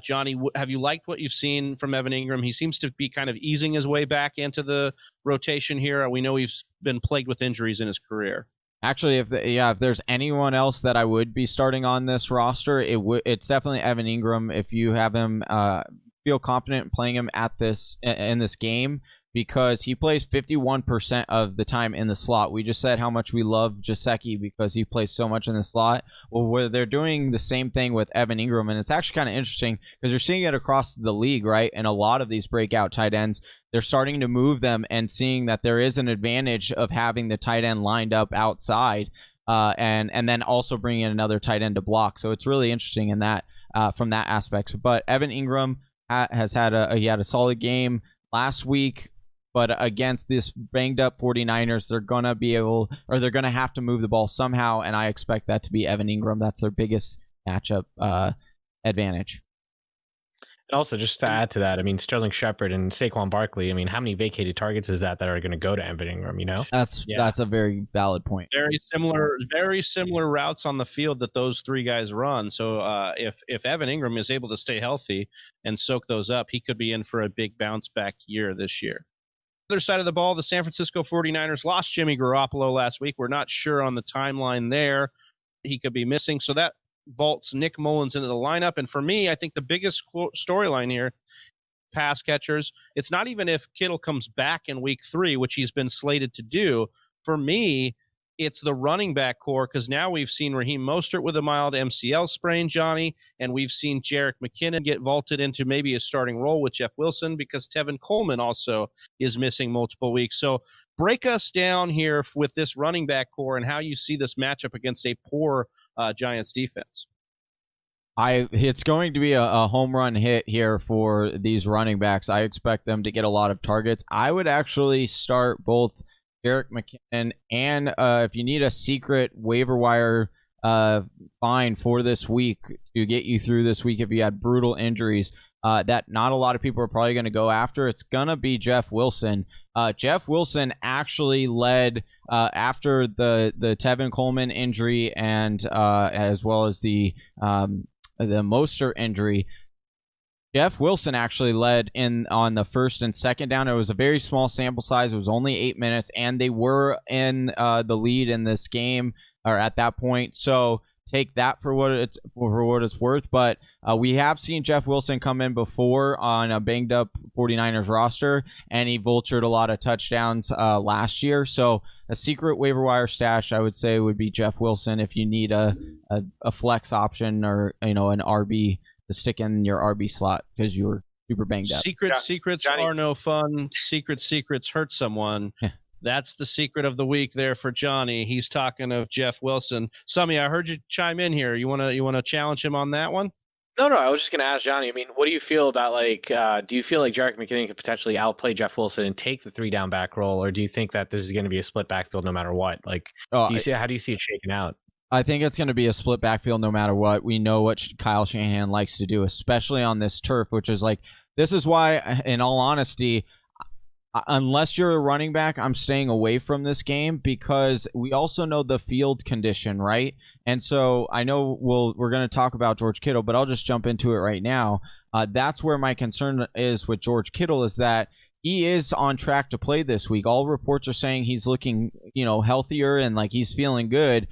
Johnny, have you liked what you've seen from Evan Ingram? He seems to be kind of easing his way back into the rotation here. We know he's been plagued with injuries in his career. Actually, if there's anyone else that I would be starting on this roster, it's definitely Evan Ingram. If you have him, feel confident in playing him in this game, because he plays 51% of the time in the slot. We just said how much we love Gesicki because he plays so much in the slot. Well, they're doing the same thing with Evan Ingram, and it's actually kind of interesting because you're seeing it across the league, right? And a lot of these breakout tight ends, they're starting to move them and seeing that there is an advantage of having the tight end lined up outside, and then also bringing in another tight end to block. So it's really interesting in that from that aspect. But Evan Ingram has had a solid game last week. But against this banged up 49ers, they're going to have to move the ball somehow, and I expect that to be Evan Ingram. That's their biggest matchup advantage. And also, just to add to that, I mean, Sterling Shepard and Saquon Barkley, I mean, how many vacated targets is that are going to go to Evan Ingram, That's a very valid point. Very similar routes on the field that those three guys run. So if Evan Ingram is able to stay healthy and soak those up, he could be in for a big bounce back year this year. Other side of the ball, the San Francisco 49ers lost Jimmy Garoppolo last week. We're not sure on the timeline there. He could be missing. So that vaults Nick Mullins into the lineup. And for me, I think the biggest storyline here, pass catchers, it's not even if Kittle comes back in week 3, which he's been slated to do. For me, it's the running back core, because now we've seen Raheem Mostert with a mild MCL sprain, Johnny, and we've seen Jerick McKinnon get vaulted into maybe a starting role with Jeff Wilson, because Tevin Coleman also is missing multiple weeks. So break us down here with this running back core and how you see this matchup against a poor Giants defense. It's going to be a home run hit here for these running backs. I expect them to get a lot of targets. I would actually start both Jerick McKinnon and if you need a secret waiver wire find for this week to get you through this week if you had brutal injuries that not a lot of people are probably going to go after, it's going to be Jeff Wilson. Jeff Wilson actually led after the Tevin Coleman injury and as well as the Mostert injury. Jeff Wilson actually led in on the first and second down. It was a very small sample size. It was only 8 minutes, and they were in the lead in this game or at that point. So take that for what it's worth. But we have seen Jeff Wilson come in before on a banged up 49ers roster, and he vultured a lot of touchdowns last year. So a secret waiver wire stash, I would say, would be Jeff Wilson if you need a flex option or an RB to stick in your RB slot because you were super banged up. Secrets Johnny. are no fun. Secrets hurt someone. That's the secret of the week there for Johnny. He's talking of Jeff Wilson. Summy, I heard you chime in here. You wanna challenge him on that one? No, I was just going to ask Johnny. I mean, what do you feel about do you feel like Jerick McKinnon could potentially outplay Jeff Wilson and take the 3-down back role, or do you think that this is going to be a split backfield no matter what? How do you see it shaking out? I think it's going to be a split backfield no matter what. We know what Kyle Shanahan likes to do, especially on this turf, which is this is why, in all honesty, unless you're a running back, I'm staying away from this game because we also know the field condition, right? And so I know we're going to talk about George Kittle, but I'll just jump into it right now. That's where my concern is with George Kittle is that he is on track to play this week. All reports are saying he's looking, healthier and like he's feeling good.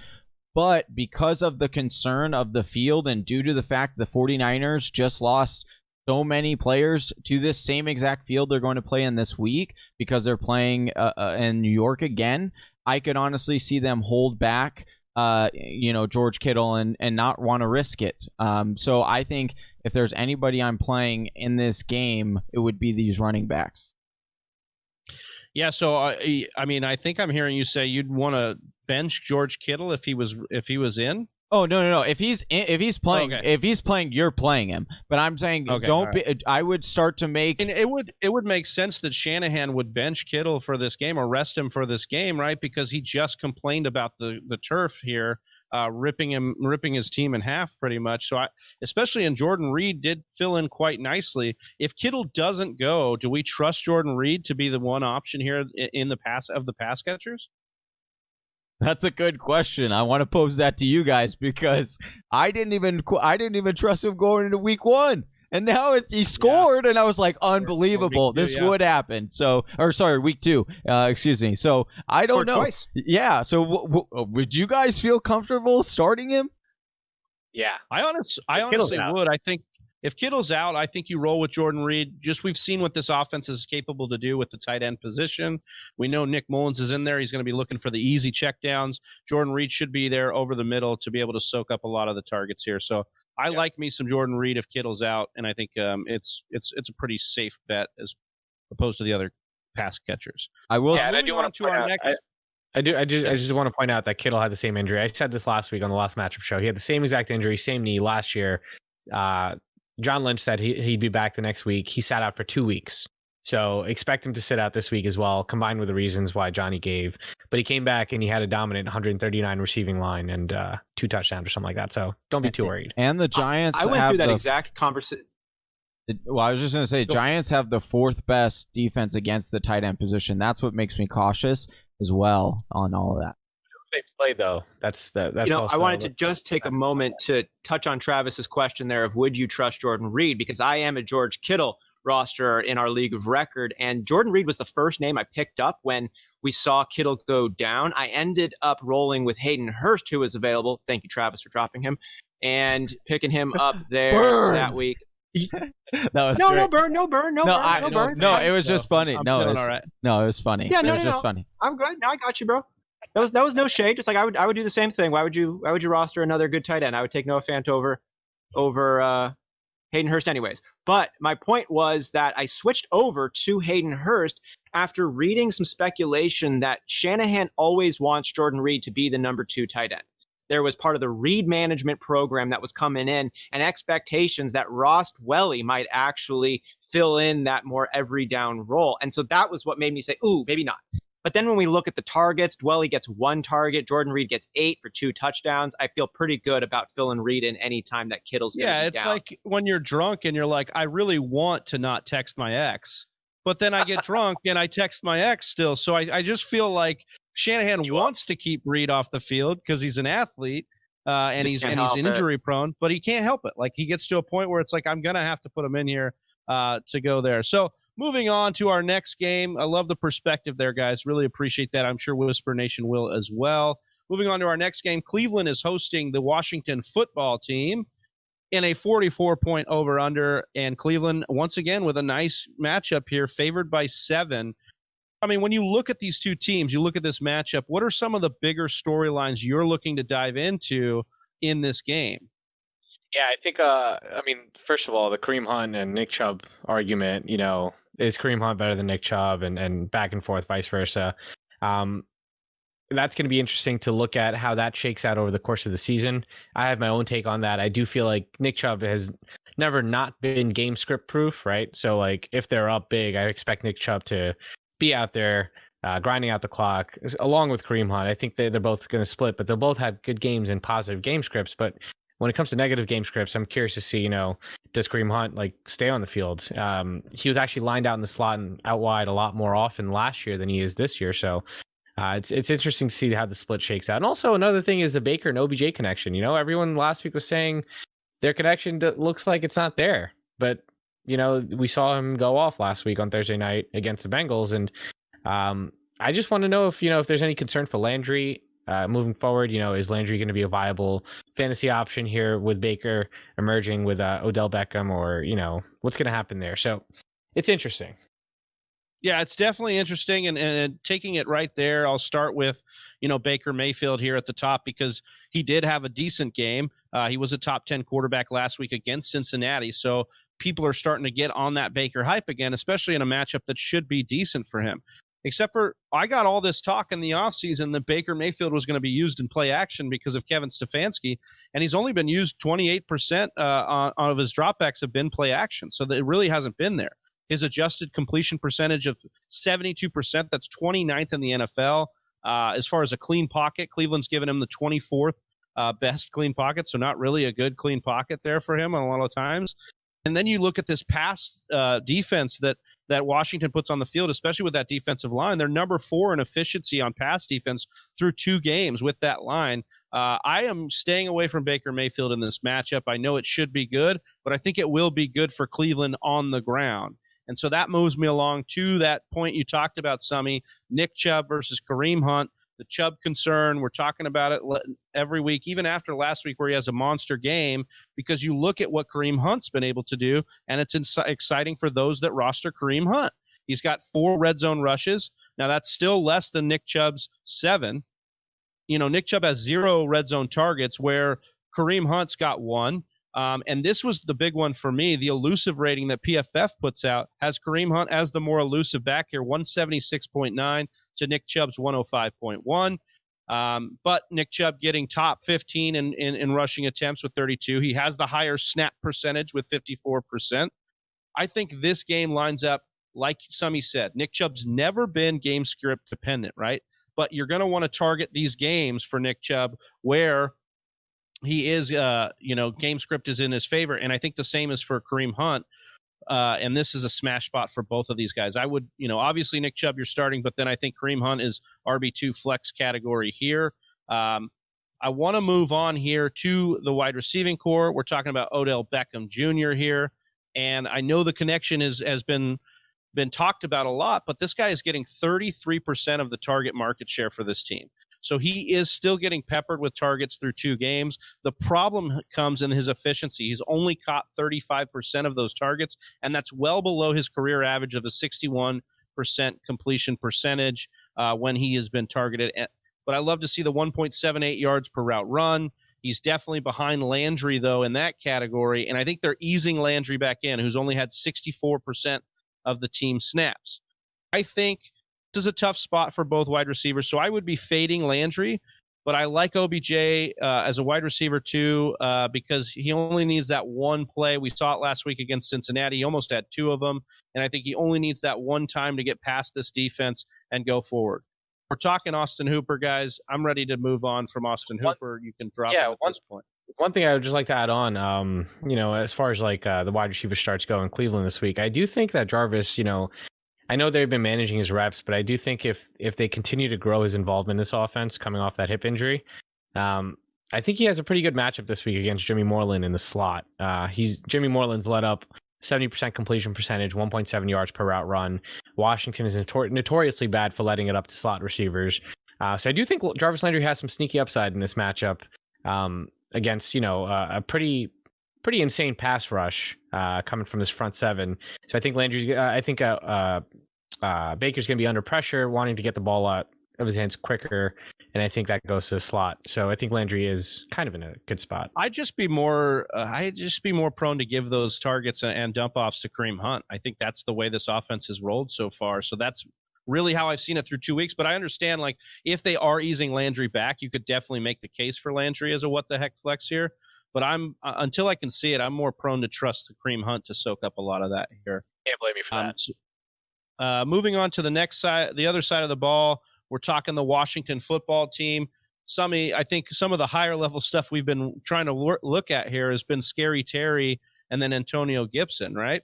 But because of the concern of the field and due to the fact the 49ers just lost so many players to this same exact field they're going to play in this week because they're playing in New York again, I could honestly see them hold back, George Kittle and not want to risk it. So I think if there's anybody I'm playing in this game, it would be these running backs. Yeah, so I mean, I think I'm hearing you say you'd want to bench George Kittle if he was in. Oh no! If he's playing, okay. If he's playing, you're playing him. But I'm saying I would start to make. And it would make sense that Shanahan would bench Kittle for this game or rest him for this game, right? Because he just complained about the turf here, ripping his team in half pretty much. So especially in Jordan Reed did fill in quite nicely. If Kittle doesn't go, do we trust Jordan Reed to be the one option here in the pass catchers? That's a good question. I want to pose that to you guys because I didn't even trust him going into week 1, and now he scored, and I was like, unbelievable, this would happen. So, week 2, excuse me. So I don't know. Twice. Yeah. So would you guys feel comfortable starting him? Yeah, I honestly would. I think if Kittle's out, I think you roll with Jordan Reed. We've seen what this offense is capable to do with the tight end position. We know Nick Mullins is in there. He's going to be looking for the easy checkdowns. Jordan Reed should be there over the middle to be able to soak up a lot of the targets here. So I like me some Jordan Reed if Kittle's out, and I think it's a pretty safe bet as opposed to the other pass catchers. I will. Yeah, and I do want to point out. I just want to point out that Kittle had the same injury. I said this last week on the last matchup show. He had the same exact injury, same knee last year. John Lynch said he'd be back the next week. He sat out for 2 weeks. So expect him to sit out this week as well, combined with the reasons why Johnny gave. But he came back and he had a dominant 139 receiving line and 2 touchdowns or something like that. So don't be too worried. And the Giants I went through that exact conversation. Well, I was just going to say, Giants have the 4th best defense against the tight end position. That's what makes me cautious as well on all of that. They play though. That's I wanted to just take a moment to touch on Travis's question there of would you trust Jordan Reed, because I am a George Kittle roster in our league of record, and Jordan Reed was the first name I picked up when we saw Kittle go down. I ended up rolling with Hayden Hurst, who was available. Thank you, Travis, for dropping him and picking him up there that week. That was no burn. It was just funny. It was funny. Yeah, it was just funny. I'm good. No, I got you, bro. That was no shade. Just like I would do the same thing. Why would you roster another good tight end? I would take Noah Fant over Hayden Hurst anyways. But my point was that I switched over to Hayden Hurst after reading some speculation that Shanahan always wants Jordan Reed to be the number 2 tight end. there was part of the Reed management program that was coming in, and expectations that Ross Dwelley might actually fill in that more every down role. And so that was what made me say, ooh, maybe not. But then when we look at the targets, Dwelley gets 1 target, Jordan Reed gets 8 for 2 touchdowns. I feel pretty good about filling Reed in any time that Kittle's going to be it's down. like when you're drunk and you're like, I really want to not text my ex, but then I get drunk and I text my ex still. So I just feel like Shanahan wants to keep Reed off the field because he's an athlete and he's injury prone, but he can't help it. Like he gets to a point where it's like, I'm going to have to put him in here to go there. So moving on to our next game. I love the perspective there, guys. Really appreciate that. I'm sure Whisper Nation will as well. Moving on to our next game. Cleveland is hosting the Washington football team in a 44-point over-under, and Cleveland, once again, with a nice matchup here, favored by 7. I mean, when you look at these two teams, you look at this matchup, what are some of the bigger storylines you're looking to dive into in this game? Yeah, I think, first of all, the Kareem Hunt and Nick Chubb argument, is Kareem Hunt better than Nick Chubb and back and forth, vice versa. That's going to be interesting to look at how that shakes out over the course of the season. I have my own take on that. I do feel like Nick Chubb has never not been game script proof, right? So, like, if they're up big, I expect Nick Chubb to be out there grinding out the clock along with Kareem Hunt. I think they're both going to split, but they'll both have good games and positive game scripts. But when it comes to negative game scripts, I'm curious to see, does Kareem Hunt stay on the field? He was actually lined out in the slot and out wide a lot more often last year than he is this year. So it's interesting to see how the split shakes out. And also another thing is the Baker and OBJ connection. Everyone last week was saying their connection looks like it's not there, but we saw him go off last week on Thursday night against the Bengals. And I just want to know if there's any concern for Landry moving forward. Is Landry going to be a viable fantasy option here with Baker emerging with Odell Beckham, or what's going to happen there? So it's interesting. Yeah, it's definitely interesting, and taking it right there, I'll start with, Baker Mayfield here at the top because he did have a decent game. He was a top 10 quarterback last week against Cincinnati, so people are starting to get on that Baker hype again, especially in a matchup that should be decent for him. Except for I got all this talk in the offseason that Baker Mayfield was going to be used in play action because of Kevin Stefanski, and he's only been used 28% of his dropbacks have been play action, so it really hasn't been there. His adjusted completion percentage of 72%, that's 29th in the NFL. As far as a clean pocket, Cleveland's given him the 24th best clean pocket, so not really a good clean pocket there for him a lot of times. And then you look at this pass defense that Washington puts on the field, especially with that defensive line. They're number 4 in efficiency on pass defense through 2 games with that line. I am staying away from Baker Mayfield in this matchup. I know it should be good, but I think it will be good for Cleveland on the ground. And so that moves me along to that point you talked about, Summy, Nick Chubb versus Kareem Hunt. The Chubb concern, we're talking about it every week, even after last week where he has a monster game, because you look at what Kareem Hunt's been able to do, and it's exciting for those that roster Kareem Hunt. He's got 4 red zone rushes. Now, that's still less than Nick Chubb's 7. Nick Chubb has 0 red zone targets where Kareem Hunt's got 1. And this was the big one for me. The elusive rating that PFF puts out has Kareem Hunt as the more elusive back here, 176.9 to Nick Chubb's 105.1. But Nick Chubb getting top 15 in rushing attempts with 32. He has the higher snap percentage with 54%. I think this game lines up, like Summy said, Nick Chubb's never been game script dependent, right? But you're going to want to target these games for Nick Chubb where he is, game script is in his favor. And I think the same is for Kareem Hunt. And this is a smash spot for both of these guys. I would, obviously Nick Chubb you're starting, but then I think Kareem Hunt is RB2 flex category here. I want to move on here to the wide receiving core. We're talking about Odell Beckham Jr. here. And I know the connection has been talked about a lot, but this guy is getting 33% of the target market share for this team. So he is still getting peppered with targets through 2 games. The problem comes in his efficiency. He's only caught 35% of those targets, and that's well below his career average of a 61% completion percentage when he has been targeted. But I love to see the 1.78 yards per route run. He's definitely behind Landry, though, in that category, and I think they're easing Landry back in, who's only had 64% of the team snaps. I think this is a tough spot for both wide receivers, so I would be fading Landry. but I like OBJ as a wide receiver too, because he only needs that one play. We saw it last week against Cincinnati. He almost had 2 of them, and I think he only needs that one time to get past this defense and go forward. We're talking Austin Hooper, guys. I'm ready to move on from Austin Hooper. You can drop him at this point. One thing I would just like to add on, as far as like the wide receiver starts go in Cleveland this week, I do think that Jarvis, I know they've been managing his reps, but I do think if they continue to grow his involvement in this offense coming off that hip injury, I think he has a pretty good matchup this week against Jimmy Moreland in the slot. Jimmy Moreland's let up 70% completion percentage, 1.7 yards per route run. Washington is notoriously bad for letting it up to slot receivers. So I do think Jarvis Landry has some sneaky upside in this matchup against, a pretty insane pass rush coming from this front seven. So I think Baker's going to be under pressure, wanting to get the ball out of his hands quicker, and I think that goes to the slot. So I think Landry is kind of in a good spot. I'd just be more prone to give those targets and dump offs to Kareem Hunt. I think that's the way this offense has rolled so far. So that's really how I've seen it through 2 weeks. But I understand, like, if they are easing Landry back, you could definitely make the case for Landry as a what the heck flex here. But until I can see it, I'm more prone to trust Kareem Hunt to soak up a lot of that here. Can't blame you for that. So, moving on to the next side, the other side of the ball, we're talking the Washington football team. I think some of the higher level stuff we've been trying to look at here has been Scary Terry and then Antonio Gibson, right?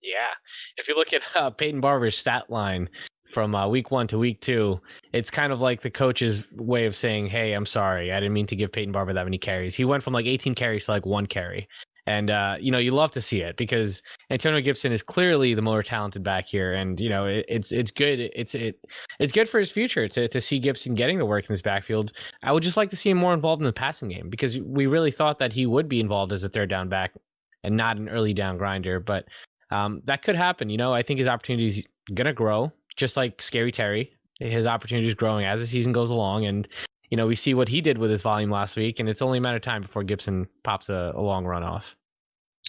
Yeah. If you look at Peyton Barber's stat line from week 1 to week 2, it's kind of like the coach's way of saying, hey, I'm sorry, I didn't mean to give Peyton Barber that many carries. He went from like 18 carries to like 1 carry. And, you love to see it because Antonio Gibson is clearly the more talented back here. And, it's good. It's good for his future to see Gibson getting the work in this backfield. I would just like to see him more involved in the passing game because we really thought that he would be involved as a third down back and not an early down grinder. But that could happen. I think his opportunity is going to grow, just like Scary Terry. His opportunity is growing as the season goes along. And, we see what he did with his volume last week, and it's only a matter of time before Gibson pops a long run off.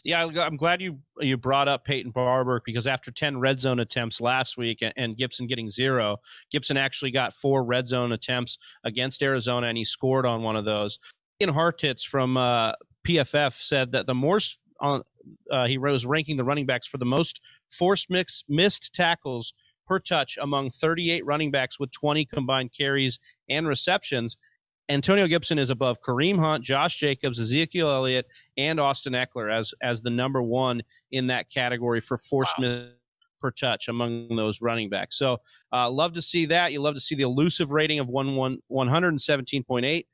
Yeah, I'm glad you brought up Peyton Barber because after 10 red zone attempts last week and Gibson getting 0, Gibson actually got 4 red zone attempts against Arizona, and he scored on one of those. Ian Hartitz from PFF said that he was ranking the running backs for the most forced missed tackles per touch among 38 running backs with 20 combined carries and receptions. Antonio Gibson is above Kareem Hunt, Josh Jacobs, Ezekiel Elliott, and Austin Eckler as the number 1 in that category for forced miss per touch among those running backs. So love to see that. You love to see the elusive rating of 117.8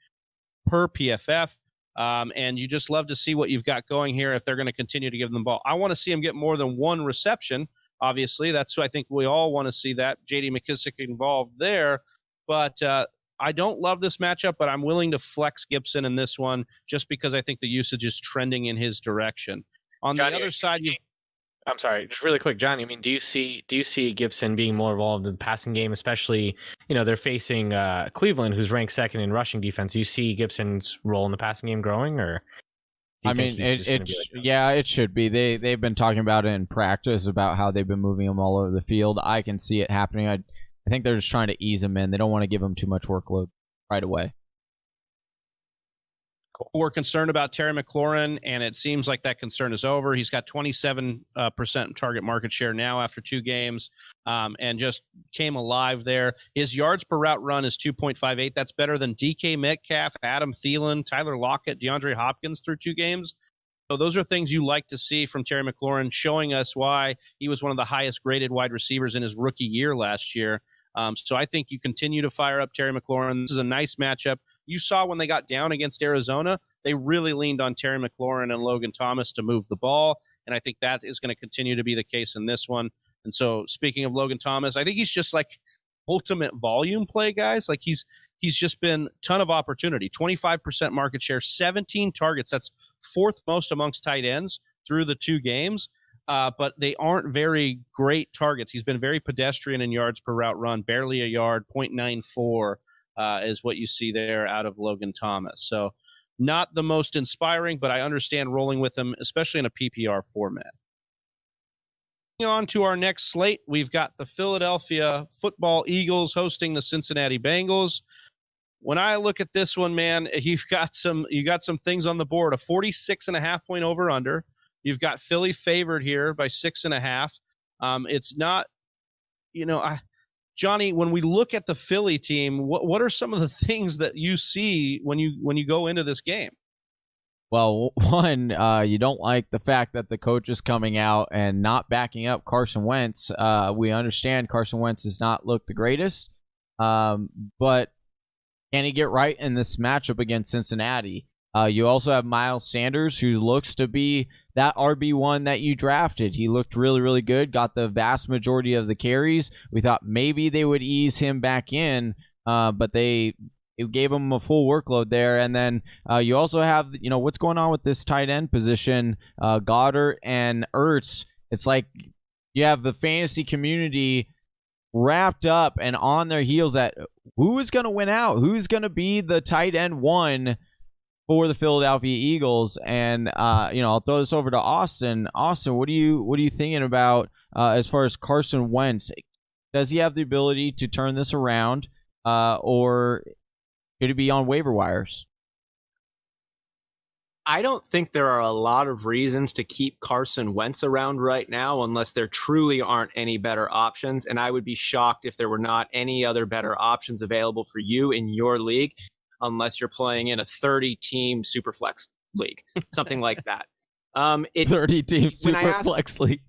per PFF. And you just love to see what you've got going here if they're going to continue to give them the ball. I want to see him get more than 1 reception. Obviously, that's what I think we all want to see, that J.D. McKissick involved there. But I don't love this matchup, but I'm willing to flex Gibson in this one just because I think the usage is trending in his direction. On Johnny, the other side, I'm sorry, just really quick, Johnny. I mean, do you see Gibson being more involved in the passing game, especially they're facing Cleveland, who's ranked 2nd in rushing defense? Do you see Gibson's role in the passing game growing, or? I mean, it should be. They've been talking about it in practice about how they've been moving him all over the field. I can see it happening. I think they're just trying to ease him in. They don't want to give him too much workload right away. We're concerned about Terry McLaurin, and it seems like that concern is over. He's got 27% target market share now after 2 games, and just came alive there. His yards per route run is 2.58. That's better than DK Metcalf, Adam Thielen, Tyler Lockett, DeAndre Hopkins through 2 games. So those are things you like to see from Terry McLaurin, showing us why he was one of the highest graded wide receivers in his rookie year last year. So I think you continue to fire up Terry McLaurin. This is a nice matchup. You saw when they got down against Arizona, they really leaned on Terry McLaurin and Logan Thomas to move the ball, and I think that is going to continue to be the case in this one. And so speaking of Logan Thomas, I think he's just like ultimate volume play, guys. Like he's just been ton of opportunity, 25% market share, 17 targets. That's 4th most amongst tight ends through the 2 games. But they aren't very great targets. He's been very pedestrian in yards per route run, barely a yard, 0.94 is what you see there out of Logan Thomas. So not the most inspiring, but I understand rolling with him, especially in a PPR format. On to our next slate, we've got the Philadelphia Football Eagles hosting the Cincinnati Bengals. when I look at this one, man, you got some things on the board. A 46.5 point over under. You've got Philly favored here by 6.5. It's not, Johnny, when we look at the Philly team, what are some of the things that you see when you go into this game? Well, one, you don't like the fact that the coach is coming out and not backing up Carson Wentz. We understand Carson Wentz does not look the greatest, but can he get right in this matchup against Cincinnati? You also have Miles Sanders, who looks to be that RB1 that you drafted. He looked really, really good, got the vast majority of the carries. We thought maybe they would ease him back in, but it gave him a full workload there. And then you also have, what's going on with this tight end position, Goddard and Ertz. It's like you have the fantasy community wrapped up and on their heels at who is going to win out, who's going to be the tight end one for the Philadelphia Eagles. And I'll throw this over to Austin. Austin, what are you thinking about as far as Carson Wentz? Does he have the ability to turn this around, or could it be on waiver wires? I don't think there are a lot of reasons to keep Carson Wentz around right now unless there truly aren't any better options. And I would be shocked if there were not any other better options available for you in your league, unless you're playing in a 30-team Superflex league, something like that. It's 30-team Superflex league.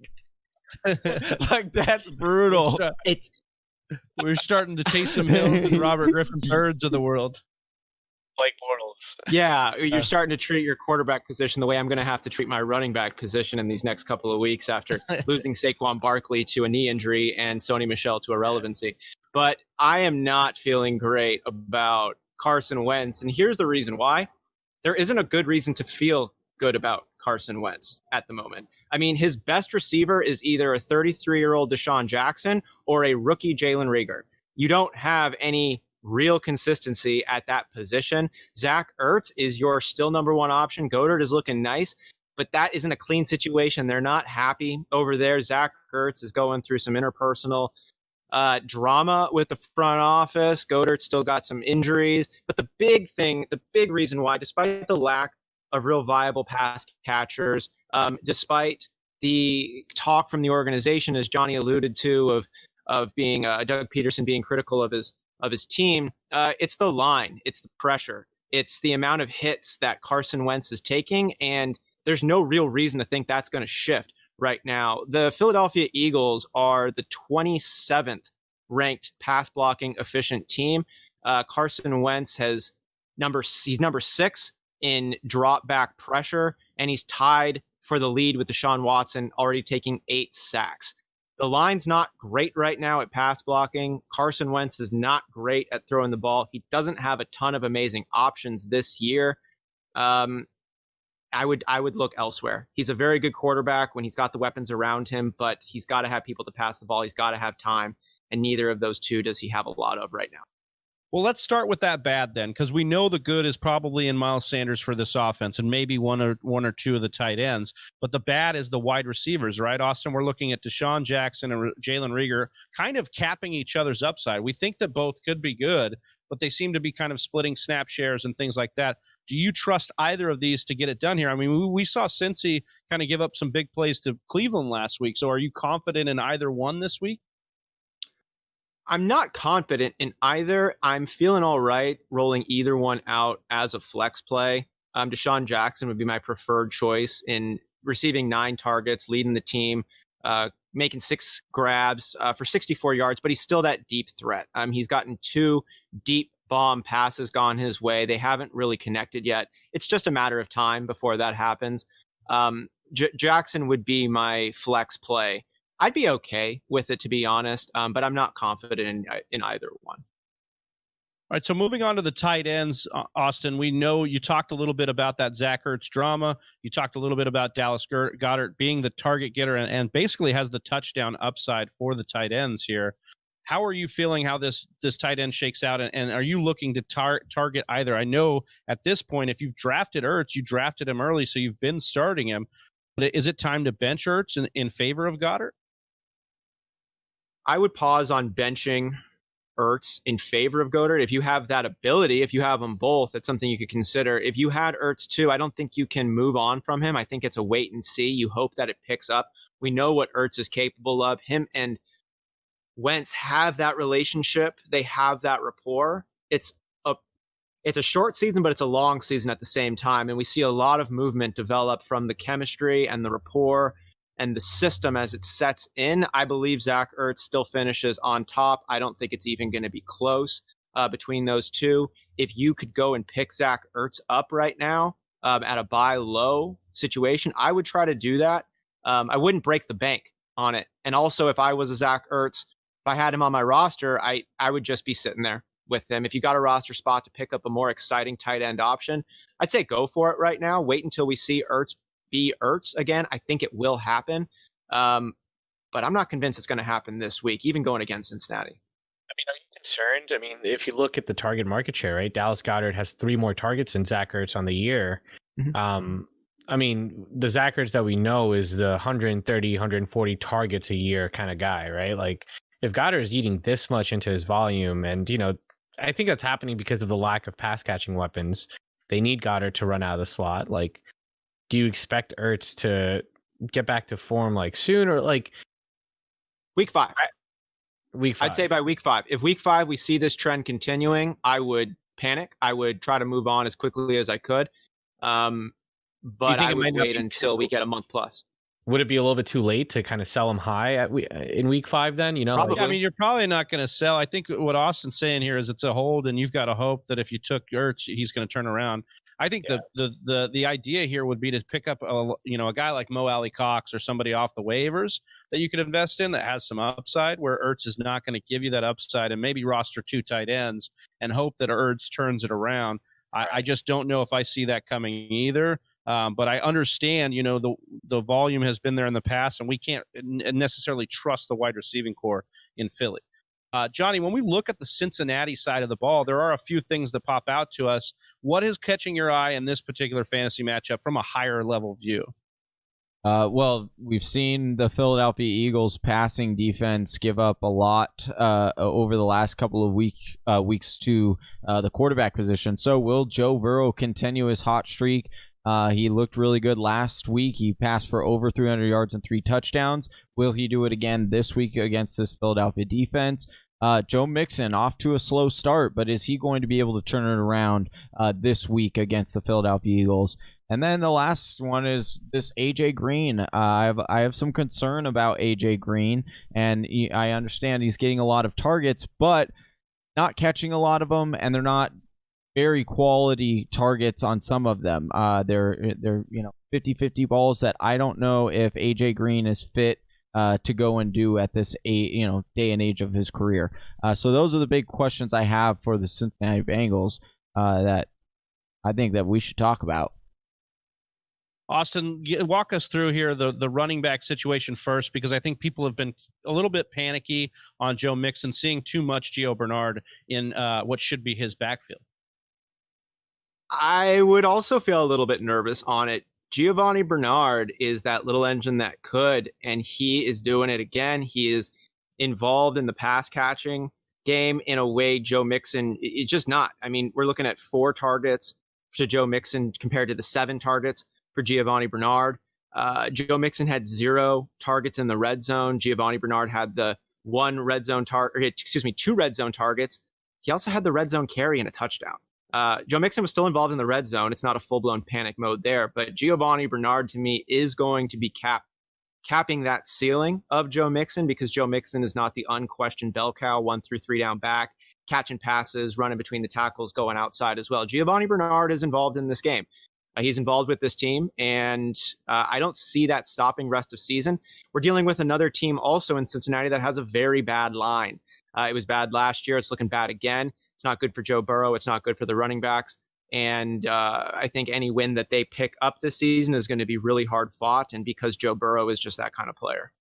Like, that's brutal. We're starting to chase some Hills and Robert Griffin birds of the world. Blake Bortles. Yeah, you're starting to treat your quarterback position the way I'm going to have to treat my running back position in these next couple of weeks after losing Saquon Barkley to a knee injury and Sony Michel to irrelevancy. But I am not feeling great about Carson Wentz, and here's the reason why. There isn't a good reason to feel good about Carson Wentz at the moment. I mean, his best receiver is either a 33-year-old Deshaun Jackson or a rookie Jalen Reagor. You don't have any real consistency at that position. Zach Ertz is your still number one option. Goddard is looking nice, but that isn't a clean situation. They're not happy over there. Zach Ertz is going through some interpersonal drama with the front office. Goddard still got some injuries. But the big reason why, despite the lack of real viable pass catchers, despite the talk from the organization, as Johnny alluded to, of being Doug Peterson being critical of his team, it's the line, it's the pressure, it's the amount of hits that Carson Wentz is taking, and there's no real reason to think that's going to shift right now. The Philadelphia Eagles are the 27th ranked pass blocking efficient team. Carson Wentz he's number 6 in drop back pressure, and he's tied for the lead with Deshaun Watson, already taking 8 sacks. The line's not great right now at pass blocking. Carson Wentz is not great at throwing the ball. He doesn't have a ton of amazing options this year. I would look elsewhere. He's a very good quarterback when he's got the weapons around him, but he's got to have people to pass the ball. He's got to have time, and neither of those two does he have a lot of right now. Well, let's start with that bad then, because we know the good is probably in Miles Sanders for this offense and maybe one or two of the tight ends. But the bad is the wide receivers, right, Austin? We're looking at Deshaun Jackson and Jalen Reagor kind of capping each other's upside. We think that both could be good, but they seem to be kind of splitting snap shares and things like that. Do you trust either of these to get it done here? I mean, we saw Cincy kind of give up some big plays to Cleveland last week. So are you confident in either one this week? I'm not confident in either. I'm feeling all right rolling either one out as a flex play. Deshaun Jackson would be my preferred choice in receiving 9 targets, leading the team, making 6 grabs for 64 yards, but he's still that deep threat. He's gotten 2 deep bomb passes gone his way. They haven't really connected yet. It's just a matter of time before that happens. Jackson would be my flex play. I'd be okay with it, to be honest, but I'm not confident in either one. All right, so moving on to the tight ends, Austin, we know you talked a little bit about that Zach Ertz drama. You talked a little bit about Dallas Goedert being the target getter and basically has the touchdown upside for the tight ends here. How are you feeling how this tight end shakes out, and are you looking to target either? I know at this point, if you've drafted Ertz, you drafted him early, so you've been starting him. But is it time to bench Ertz in favor of Goddard? I would pause on benching Ertz in favor of Goddard. If you have that ability, if you have them both, it's something you could consider. If you had Ertz too, I don't think you can move on from him. I think it's a wait and see. You hope that it picks up. We know what Ertz is capable of. Him and Wentz have that relationship. They have that rapport. It's a short season, but it's a long season at the same time. And we see a lot of movement develop from the chemistry and the rapport and the system as it sets in. I believe Zach Ertz still finishes on top. I don't think it's even going to be close between those two. If you could go and pick Zach Ertz up right now at a buy low situation, I would try to do that. I wouldn't break the bank on it. And also, if I was a Zach Ertz, if I had him on my roster, I would just be sitting there with him. If you got a roster spot to pick up a more exciting tight end option, I'd say go for it right now. Wait until we see Ertz be Ertz again. I think it will happen. But I'm not convinced it's going to happen this week, even going against Cincinnati. I mean, are you concerned? I mean, if you look at the target market share, right? Dallas Goedert has 3 more targets than Zach Ertz on the year. Mm-hmm. I mean, the Zach Ertz that we know is the 130, 140 targets a year kind of guy, right? Like, if Goddard is eating this much into his volume, and, you know, I think that's happening because of the lack of pass catching weapons. They need Goddard to run out of the slot. Like, do you expect Ertz to get back to form like soon, or like week 5? Week 5. I'd say by week 5. If week 5 we see this trend continuing, I would panic. I would try to move on as quickly as I could. But I would wait until we get a month plus. Would it be a little bit too late to kind of sell him high in week 5 then? You know, probably. I mean, you're probably not going to sell. I think what Austin's saying here is it's a hold, and you've got to hope that if you took Ertz, he's going to turn around. I think the idea here would be to pick up a guy like Mo Alley Cox or somebody off the waivers that you could invest in that has some upside, where Ertz is not going to give you that upside, and maybe roster 2 tight ends and hope that Ertz turns it around. I just don't know if I see that coming either. But I understand, the volume has been there in the past, and we can't necessarily trust the wide receiving core in Philly. Johnny, when we look at the Cincinnati side of the ball, there are a few things that pop out to us. What is catching your eye in this particular fantasy matchup from a higher level view? Well, we've seen the Philadelphia Eagles passing defense give up a lot over the last couple of weeks to the quarterback position. So will Joe Burrow continue his hot streak? He looked really good last week. He passed for over 300 yards and 3 touchdowns. Will he do it again this week against this Philadelphia defense? Joe Mixon off to a slow start, but is he going to be able to turn it around this week against the Philadelphia Eagles? And then the last one is this A.J. Green. I have some concern about A.J. Green, and I understand he's getting a lot of targets, but not catching a lot of them, and they're not very quality targets on some of them. They're 50-50 balls that I don't know if A.J. Green is fit to go and do at this day and age of his career. So those are the big questions I have for the Cincinnati Bengals that I think that we should talk about. Austin, walk us through here the running back situation first, because I think people have been a little bit panicky on Joe Mixon, seeing too much Gio Bernard in what should be his backfield. I would also feel a little bit nervous on it. Giovanni Bernard is that little engine that could, and he is doing it again. He is involved in the pass catching game in a way Joe Mixon is just not. I mean, we're looking at 4 targets to Joe Mixon compared to the 7 targets for Giovanni Bernard. Joe Mixon had 0 targets in the red zone. Giovanni Bernard had the 2 red zone targets. He also had the red zone carry and a touchdown. Joe Mixon was still involved in the red zone. It's not a full-blown panic mode there, but Giovanni Bernard, to me, is going to be capping that ceiling of Joe Mixon, because Joe Mixon is not the unquestioned bell cow, 1 through 3 down back, catching passes, running between the tackles, going outside as well. Giovanni Bernard is involved in this game. He's involved with this team, and I don't see that stopping rest of season. We're dealing with another team also in Cincinnati that has a very bad line. It was bad last year. It's looking bad again. It's not good for Joe Burrow. It's not good for the running backs. And I think any win that they pick up this season is going to be really hard fought, and because Joe Burrow is just that kind of player.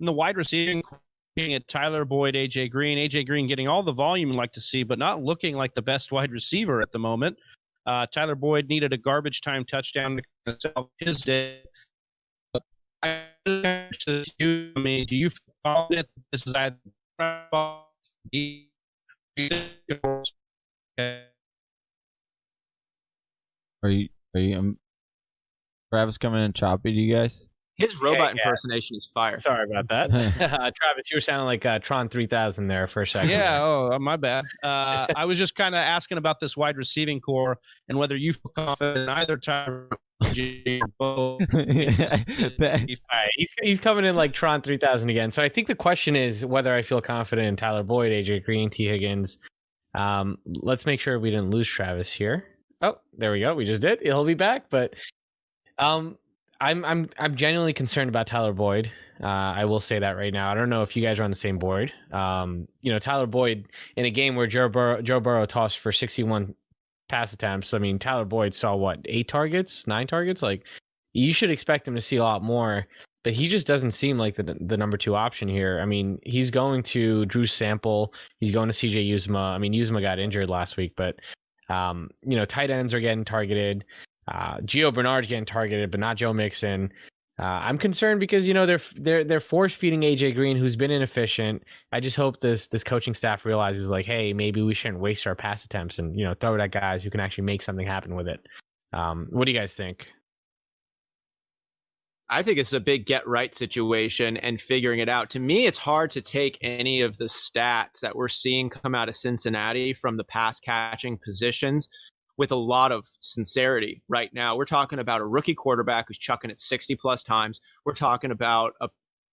In the wide receiving, looking at Tyler Boyd, A.J. Green. A.J. Green getting all the volume you'd like to see, but not looking like the best wide receiver at the moment. Tyler Boyd needed a garbage time touchdown to sell his day. Do you feel confident this is either Are you Travis coming in choppy to you guys? His robot Yeah. impersonation is fire. Sorry about that. Travis, you were sounding like Tron 3000 there for a second. Yeah, oh, my bad. I was just kind of asking about this wide receiving core and whether you feel confident in either Tyler or both. All right, he's coming in like Tron 3000 again. So I think the question is whether I feel confident in Tyler Boyd, AJ Green, T. Higgins. Let's make sure we didn't lose Travis here. Oh, there we go. We just did. He'll be back, but I'm genuinely concerned about Tyler Boyd. I will say that right now. I don't know if you guys are on the same board. Tyler Boyd in a game where Joe Burrow tossed for 61 pass attempts. I mean, Tyler Boyd saw what, 9 targets? Like, you should expect him to see a lot more, but he just doesn't seem like the number 2 option here. I mean, he's going to Drew Sample. He's going to CJ Uzomah. I mean, Uzomah got injured last week, but tight ends are getting targeted. Gio Bernard's getting targeted, but not Joe Mixon. I'm concerned because they're force feeding AJ Green, who's been inefficient. I just hope this coaching staff realizes, like, hey, maybe we shouldn't waste our pass attempts and throw it at guys who can actually make something happen with it. What do you guys think? I think it's a big get right situation and figuring it out. To me, it's hard to take any of the stats that we're seeing come out of Cincinnati from the pass catching positions with a lot of sincerity right now. We're talking about a rookie quarterback who's chucking it 60 plus times. We're talking about a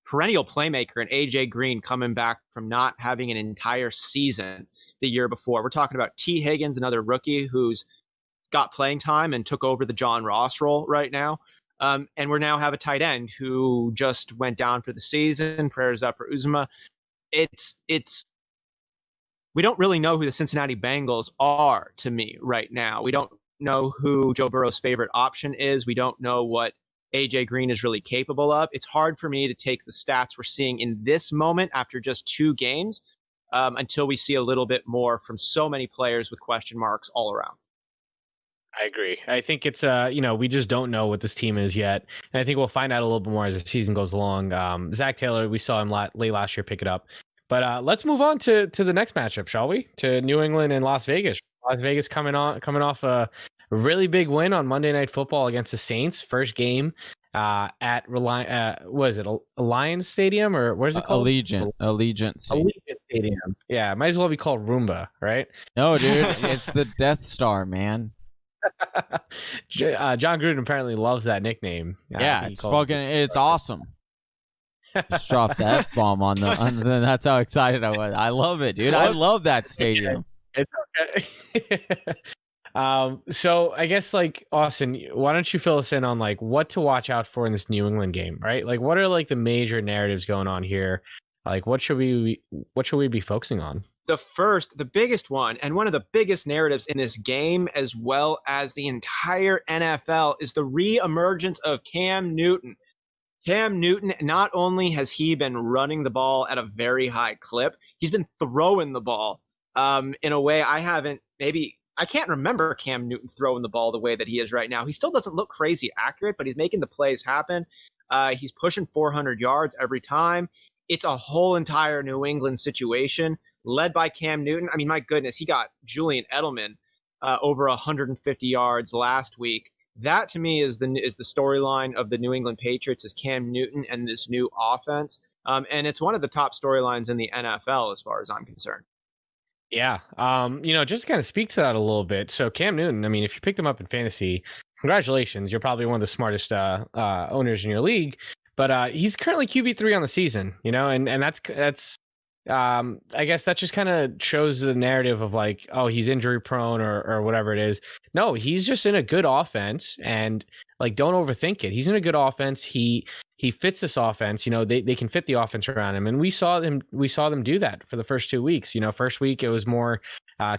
perennial playmaker in AJ Green coming back from not having an entire season the year before. We're talking about T. Higgins, another rookie who's got playing time and took over the John Ross role right now. And we now have a tight end who just went down for the season. Prayers up for Uzomah. We don't really know who the Cincinnati Bengals are to me right now. We don't know who Joe Burrow's favorite option is. We don't know what AJ Green is really capable of. It's hard for me to take the stats we're seeing in this moment after just 2 games until we see a little bit more from so many players with question marks all around. I agree. I think it's we just don't know what this team is yet, and I think we'll find out a little bit more as the season goes along. Zach Taylor, we saw him late last year pick it up, but let's move on to the next matchup, shall we? To New England and Las Vegas. Las Vegas coming off a really big win on Monday Night Football against the Saints. First game at Alliance Stadium, or what is it called? Allegiant Stadium. Yeah, might as well be called Roomba, right? No, dude, it's the Death Star, man. John Gruden apparently loves that nickname. Yeah, it's awesome. Just drop the F-bomb on the that's how excited I was. I love it, dude. I love that stadium. It's okay. So I guess, like, Austin, why don't you fill us in on like what to watch out for in this New England game, right? Like, what are like the major narratives going on here? Like, what should we be focusing on? The biggest one, and one of the biggest narratives in this game, as well as the entire NFL, is the re-emergence of Cam Newton. Cam Newton, not only has he been running the ball at a very high clip, he's been throwing the ball in a way I can't remember Cam Newton throwing the ball the way that he is right now. He still doesn't look crazy accurate, but he's making the plays happen. He's pushing 400 yards every time. It's a whole entire New England situation led by Cam Newton. I mean, my goodness, he got Julian Edelman over 150 yards last week. That to me is the storyline of the New England Patriots, is Cam Newton and this new offense. And it's one of the top storylines in the NFL as far as I'm concerned. Yeah. Just to kind of speak to that a little bit. So Cam Newton, I mean, if you picked him up in fantasy, congratulations. You're probably one of the smartest owners in your league. But he's currently QB3 on the season, and that's I guess that just kind of shows the narrative of like, oh, he's injury prone or whatever it is. No, he's just in a good offense, and like, don't overthink it. He's in a good offense. He fits this offense. They can fit the offense around him, and we saw them do that for the first 2 weeks. First week it was more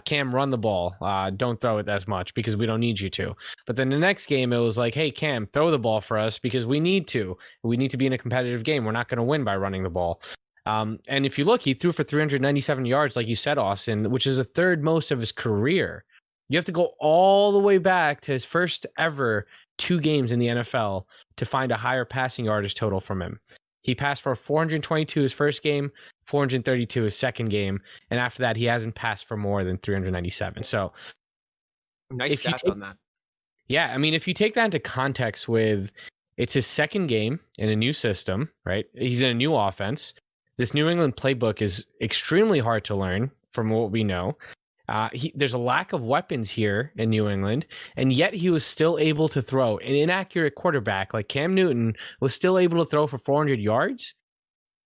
Cam, run the ball, don't throw it as much because we don't need you to. But then the next game it was like, hey Cam, throw the ball for us because we need to. We need to be in a competitive game. We're not going to win by running the ball. And if you look, he threw for 397 yards, like you said, Austin, which is the third most of his career. You have to go all the way back to his first ever 2 games in the NFL to find a higher passing yardage total from him. He passed for 422 his first game, 432 his second game, and after that, he hasn't passed for more than 397. So, Nice stats on that. yeah, I mean, if you take that into context with it's his second game in a new system, right? He's in a new offense. This New England playbook is extremely hard to learn from what we know. There's a lack of weapons here in New England, and yet he was still able to throw. An inaccurate quarterback like Cam Newton was still able to throw for 400 yards.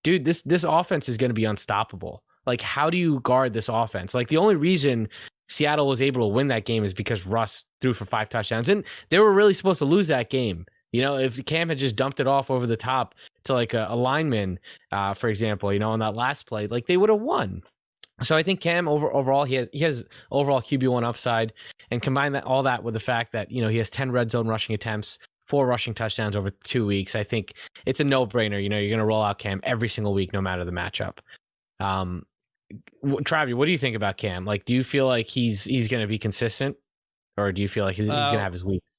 Dude, this offense is going to be unstoppable. Like, how do you guard this offense? Like, the only reason Seattle was able to win that game is because Russ threw for 5 touchdowns, and they were really supposed to lose that game. You know, if Cam had just dumped it off over the top to like a lineman, for example, you know, on that last play, like they would have won. So I think Cam overall he has overall QB1 upside, and combine all that with the fact that, you know, he has 10 red zone rushing attempts, 4 rushing touchdowns over 2 weeks. I think it's a no-brainer. You know, you're going to roll out Cam every single week, no matter the matchup. Travi, what do you think about Cam? Like, do you feel like he's going to be consistent, or do you feel like he's going to have his weeks?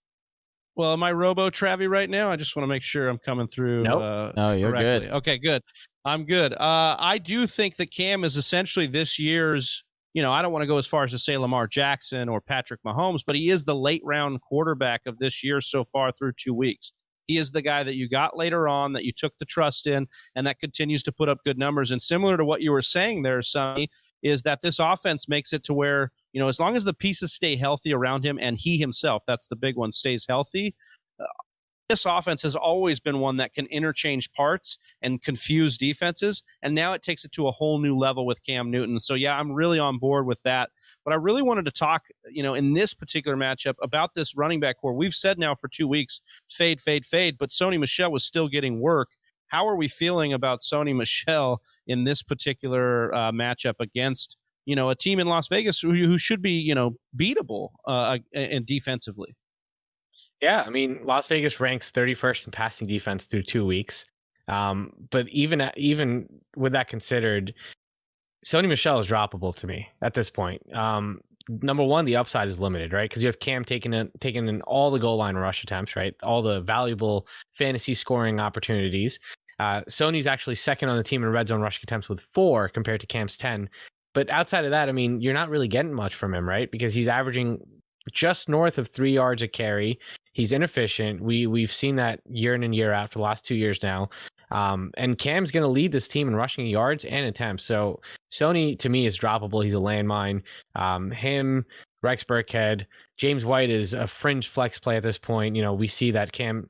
Well, am I Robo Travi right now? I just want to make sure I'm coming through. Nope. No, you're correctly. good. Okay, good. I'm good. I do think that Cam is essentially this year's, you know, I don't want to go as far as to say Lamar Jackson or Patrick Mahomes, but he is the late round quarterback of this year so far through 2 weeks. He is the guy that you got later on, that you took the trust in, and that continues to put up good numbers. And similar to what you were saying there, Sonny, is that this offense makes it to where, you know, as long as the pieces stay healthy around him and he himself, that's the big one, stays healthy, this offense has always been one that can interchange parts and confuse defenses, and now it takes it to a whole new level with Cam Newton. So, yeah, I'm really on board with that. But I really wanted to talk, you know, in this particular matchup about this running back core. We've said now for 2 weeks, fade, but Sony Michel was still getting work. How are we feeling about Sony Michel in this particular matchup against, you know, a team in Las Vegas who should be, you know, beatable and defensively? Yeah, I mean, Las Vegas ranks 31st in passing defense through 2 weeks. But even with that considered, Sony Michel is droppable to me at this point. Number one, the upside is limited, right? Because you have Cam taking in all the goal line rush attempts, right? All the valuable fantasy scoring opportunities. Sony's actually second on the team in red zone rushing attempts with 4 compared to Cam's 10. But outside of that, I mean, you're not really getting much from him, right? Because he's averaging just north of 3 yards a carry. He's inefficient. We've seen that year in and year out for the last 2 years now. And Cam's going to lead this team in rushing yards and attempts. So Sony, to me, is droppable. He's a landmine. Him, Rex Burkhead, James White is a fringe flex play at this point. You know, we see that Cam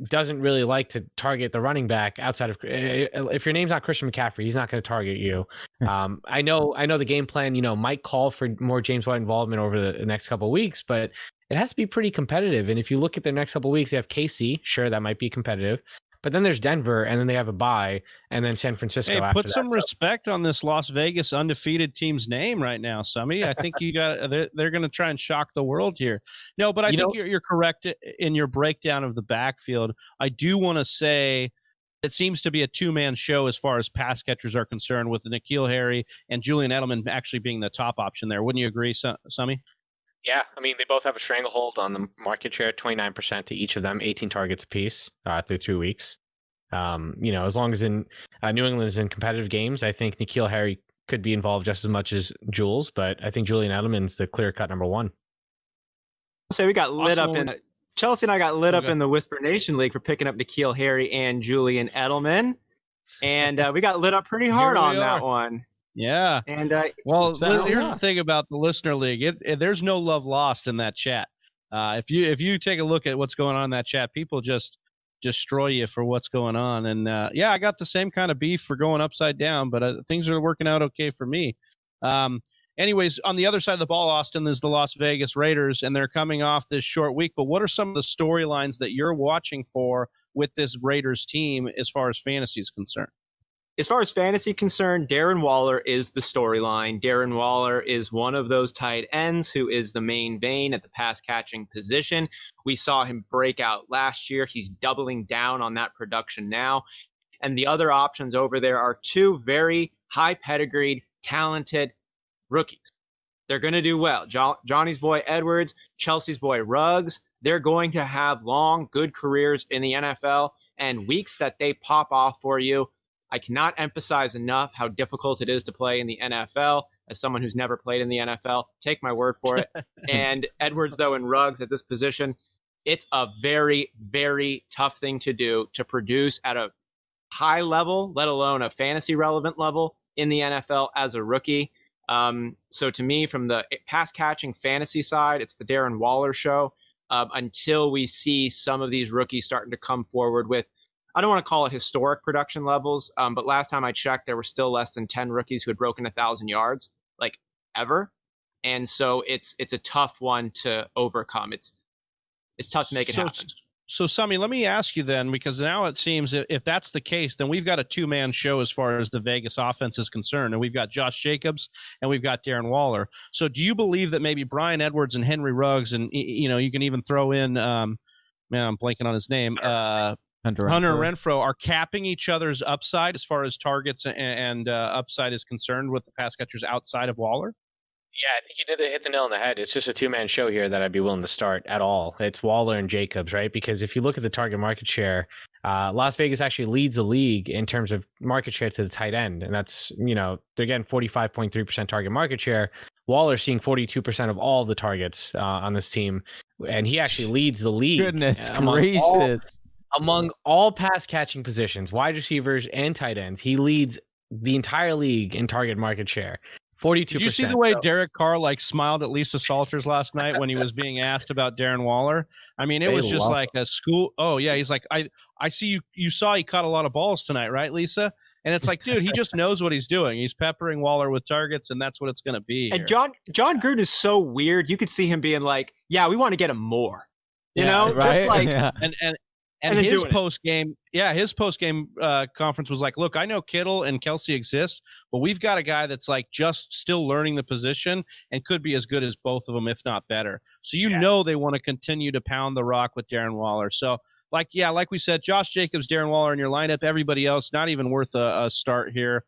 doesn't really like to target the running back outside of, if your name's not Christian McCaffrey, he's not going to target you. I know the game plan, you know, might call for more James White involvement over the next couple of weeks, but it has to be pretty competitive. And if you look at their next couple of weeks, they have KC. Sure, that might be competitive. But then there's Denver, and then they have a bye, and then San Francisco. Hey, after put some respect on this Las Vegas undefeated team's name right now, Summy. I think you got. They're going to try and shock the world here. No, but I think you're correct in your breakdown of the backfield. I do want to say it seems to be a two-man show as far as pass catchers are concerned, with N'Keal Harry and Julian Edelman actually being the top option there. Wouldn't you agree, Summy? Yeah, I mean, they both have a stranglehold on the market share, 29% to each of them, 18 targets apiece through 2 weeks. You know, as long as New England is in competitive games, I think N'Keal Harry could be involved just as much as Jules, but I think Julian Edelman's the clear-cut number one. So we got lit up in Chelsea and I got lit up in the Whisper Nation League for picking up N'Keal Harry and Julian Edelman, and we got lit up pretty hard on that one. Yeah. And well, here's the thing about the listener league. There's no love lost in that chat. If you take a look at what's going on in that chat, people just destroy you for what's going on. And yeah, I got the same kind of beef for going upside down, but things are working out okay for me. Anyways, on the other side of the ball, Austin, is the Las Vegas Raiders, and they're coming off this short week. But what are some of the storylines that you're watching for with this Raiders team as far as fantasy is concerned? As far as fantasy concerned, Darren Waller is the storyline. Darren Waller is one of those tight ends who is the main vein at the pass-catching position. We saw him break out last year. He's doubling down on that production now. And the other options over there are 2 very high-pedigreed, talented rookies. They're going to do well. Johnny's boy Edwards, Chelsea's boy Ruggs. They're going to have long, good careers in the NFL. and weeks that they pop off for you. I cannot emphasize enough how difficult it is to play in the NFL. As someone who's never played in the NFL, take my word for it. And Edwards, though, and Ruggs at this position, it's a very, very tough thing to do to produce at a high level, let alone a fantasy relevant level in the NFL as a rookie. So to me, from the pass catching fantasy side, it's the Darren Waller show until we see some of these rookies starting to come forward with, I don't want to call it historic production levels, but last time I checked, there were still less than 10 rookies who had broken 1,000 yards, like ever. And so it's a tough one to overcome. It's tough to make it happen. So, Sami, let me ask you then, because now it seems if that's the case, then we've got a two-man show as far as the Vegas offense is concerned, and we've got Josh Jacobs and we've got Darren Waller. So do you believe that maybe Bryan Edwards and Henry Ruggs, and you can even throw in, man, I'm blanking on his name, Hunter Renfrow, are capping each other's upside as far as targets and upside is concerned with the pass catchers outside of Waller? Yeah, I think you did hit the nail on the head. It's just a two-man show here that I'd be willing to start at all. It's Waller and Jacobs, right? Because if you look at the target market share, Las Vegas actually leads the league in terms of market share to the tight end. And that's, they're getting 45.3% target market share. Waller's seeing 42% of all the targets on this team. And he actually leads the league. Goodness gracious. Among all pass catching positions, wide receivers and tight ends, he leads the entire league in target market share. 42%. Did you see the way Derek Carr smiled at Lisa Salters last night when he was being asked about Darren Waller? I mean, it was just like a school. Oh yeah, he's like, I see you saw he caught a lot of balls tonight, right, Lisa? And it's like, dude, he just knows what he's doing. He's peppering Waller with targets, and that's what it's going to be. And John Gruden is so weird. You could see him being like, yeah, we want to get him more. You know, right? Just like And his post game, conference was like, look, I know Kittle and Kelsey exist, but we've got a guy that's just still learning the position and could be as good as both of them, if not better. So know they want to continue to pound the rock with Darren Waller. So like we said, Josh Jacobs, Darren Waller in your lineup. Everybody else not even worth a start here.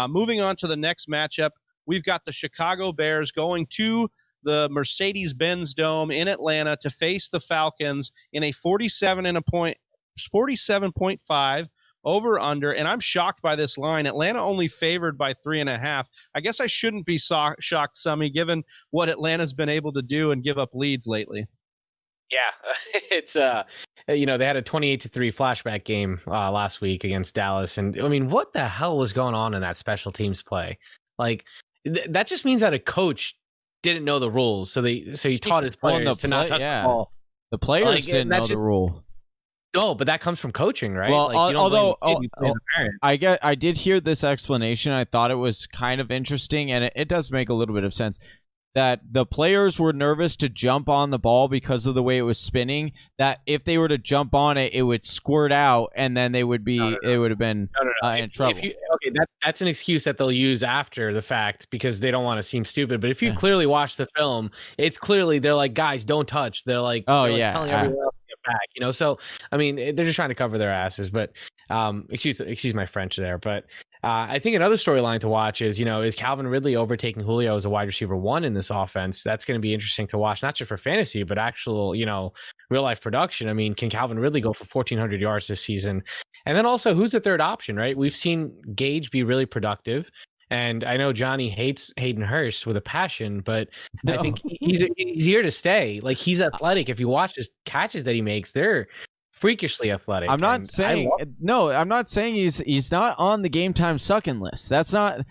Moving on to the next matchup, we've got the Chicago Bears going to the Mercedes-Benz Dome in Atlanta to face the Falcons in a 47.5 over under. And I'm shocked by this line. Atlanta only favored by 3.5. I guess I shouldn't be shocked, Sami, given what Atlanta's been able to do and give up leads lately. Yeah, it's they had a 28-3 flashback game last week against Dallas, and I mean, what the hell was going on in that special teams play? That just means that a coach didn't know the rules, so he taught his players to not touch the ball. The players didn't know the rule. No, but that comes from coaching, right? Well, I did hear this explanation. I thought it was kind of interesting, and it does make a little bit of sense. That the players were nervous to jump on the ball because of the way it was spinning. That if they were to jump on it, it would squirt out, and then they would be it would have been in trouble. That's an excuse that they'll use after the fact because they don't want to seem stupid. But if you clearly watch the film, it's clearly they're like, guys, don't touch. They're like, telling everyone else to get back. So I mean, they're just trying to cover their asses. But excuse my French there, but. I think another storyline to watch is Calvin Ridley overtaking Julio as a wide receiver 1 in this offense? That's going to be interesting to watch, not just for fantasy, but actual, real life production. I mean, can Calvin Ridley go for 1,400 yards this season? And then also, who's the third option, right? We've seen Gage be really productive. And I know Johnny hates Hayden Hurst with a passion, but I think he's here to stay. He's athletic. If you watch his catches that he makes, they're freakishly athletic. I'm not saying he's not on the game time sucking list. That's not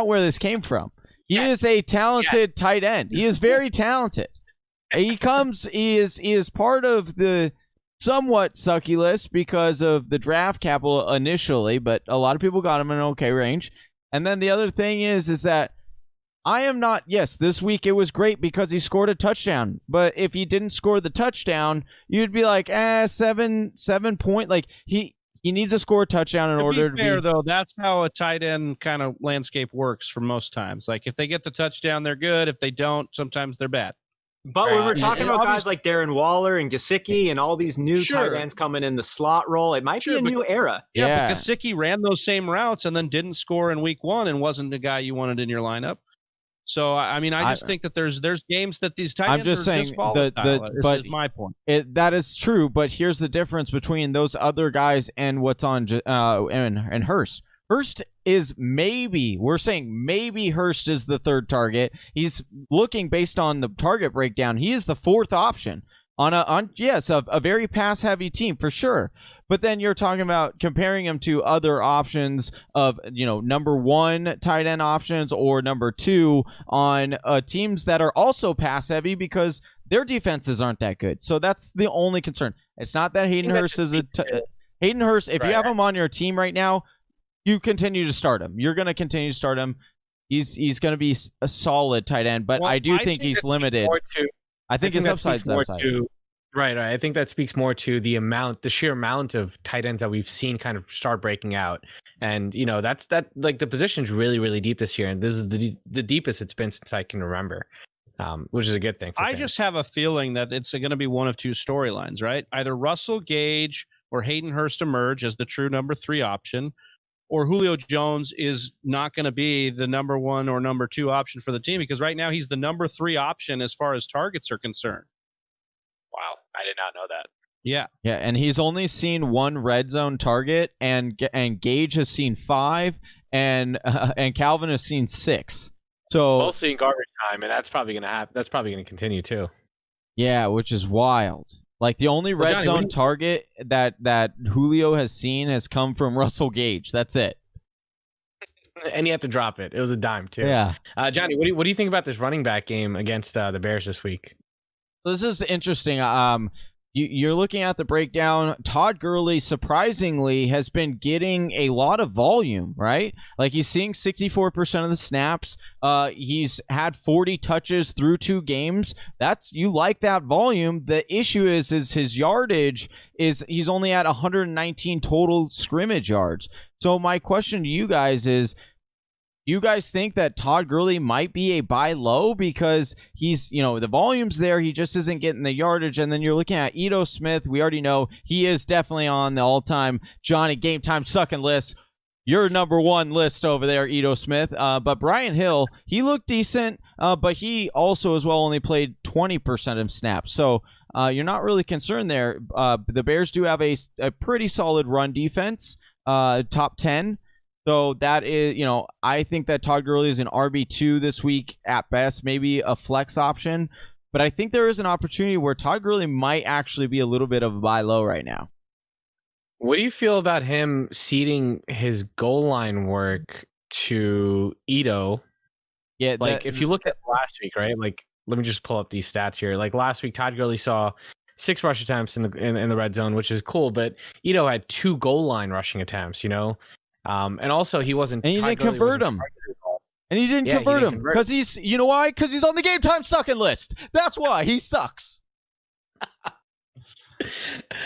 where this came from. He is a talented tight end. He is very talented. He is part of the somewhat sucky list because of the draft capital initially, but a lot of people got him in an okay range. And then the other thing is that I am not. Yes, this week it was great because he scored a touchdown. But if he didn't score the touchdown, you'd be like, 7 point. He needs to score a touchdown in order to be fair. Though that's how a tight end kind of landscape works for most times. If they get the touchdown, they're good. If they don't, sometimes they're bad. But when we're talking about guys like Darren Waller and Gesicki and all these new tight ends coming in the slot role, it might be a new era. Yeah, but Gesicki ran those same routes and then didn't score in week 1 and wasn't the guy you wanted in your lineup. So I mean, I just think that there's games that these tight ends I'm just are saying just volatile, but is my point. That is true, but here's the difference between those other guys and what's on and Hurst. Hurst is we're saying maybe Hurst is the third target. He's looking based on the target breakdown. He is the fourth option on a very pass heavy team for sure. But then you're talking about comparing him to other options of, number one tight end options or number two on teams that are also pass heavy because their defenses aren't that good. So that's the only concern. It's not that Hayden Hurst is Hayden Hurst. If you have him on your team right now, you continue to start him. You're going to continue to start him. He's going to be a solid tight end, but I think he's limited. I think his upside's outside. Right. I think that speaks more to the sheer amount of tight ends that we've seen kind of start breaking out. And, that's like the position's really, really deep this year. And this is the deepest it's been since I can remember, which is a good thing. I just have a feeling that it's going to be one of two storylines, right? Either Russell Gage or Hayden Hurst emerge as the true number 3 option, or Julio Jones is not going to be the number 1 or number 2 option for the team because right now he's the number 3 option as far as targets are concerned. Wow, I did not know that. Yeah, and he's only seen 1 red zone target, and Gage has seen 5, and Calvin has seen 6. So mostly in garbage time, and that's probably going to happen. That's probably going to continue too. Yeah, which is wild. Like the only red zone target that Julio has seen has come from Russell Gage. That's it. And you have to drop it. It was a dime too. Yeah. Johnny, what do you think about this running back game against the Bears this week? This is interesting. You're looking at the breakdown. Todd Gurley, surprisingly, has been getting a lot of volume, right? Like he's seeing 64% of the snaps. He's had 40 touches through 2 games. You like that volume. The issue is his yardage he's only at 119 total scrimmage yards. So my question to you guys is, you guys think that Todd Gurley might be a buy low because he's, the volume's there, he just isn't getting the yardage, and then you're looking at Ito Smith. We already know he is definitely on the all-time Johnny Game Time sucking list. Your number 1 list over there, Ito Smith. But Brian Hill, he looked decent, but he also as well only played 20% of snaps. So you're not really concerned there. The Bears do have a pretty solid run defense, top 10. So that is, I think that Todd Gurley is an RB2 this week at best, maybe a flex option. But I think there is an opportunity where Todd Gurley might actually be a little bit of a buy low right now. What do you feel about him ceding his goal line work to Ito? Yeah, if you look at last week, right? Like, let me just pull up these stats here. Like last week, Todd Gurley saw 6 rush attempts in the red zone, which is cool. But Ito had 2 goal line rushing attempts. And also he wasn't. And he didn't convert him. And he didn't convert him because he's. You know why? Because he's on the Game Time sucking list. That's why he sucks.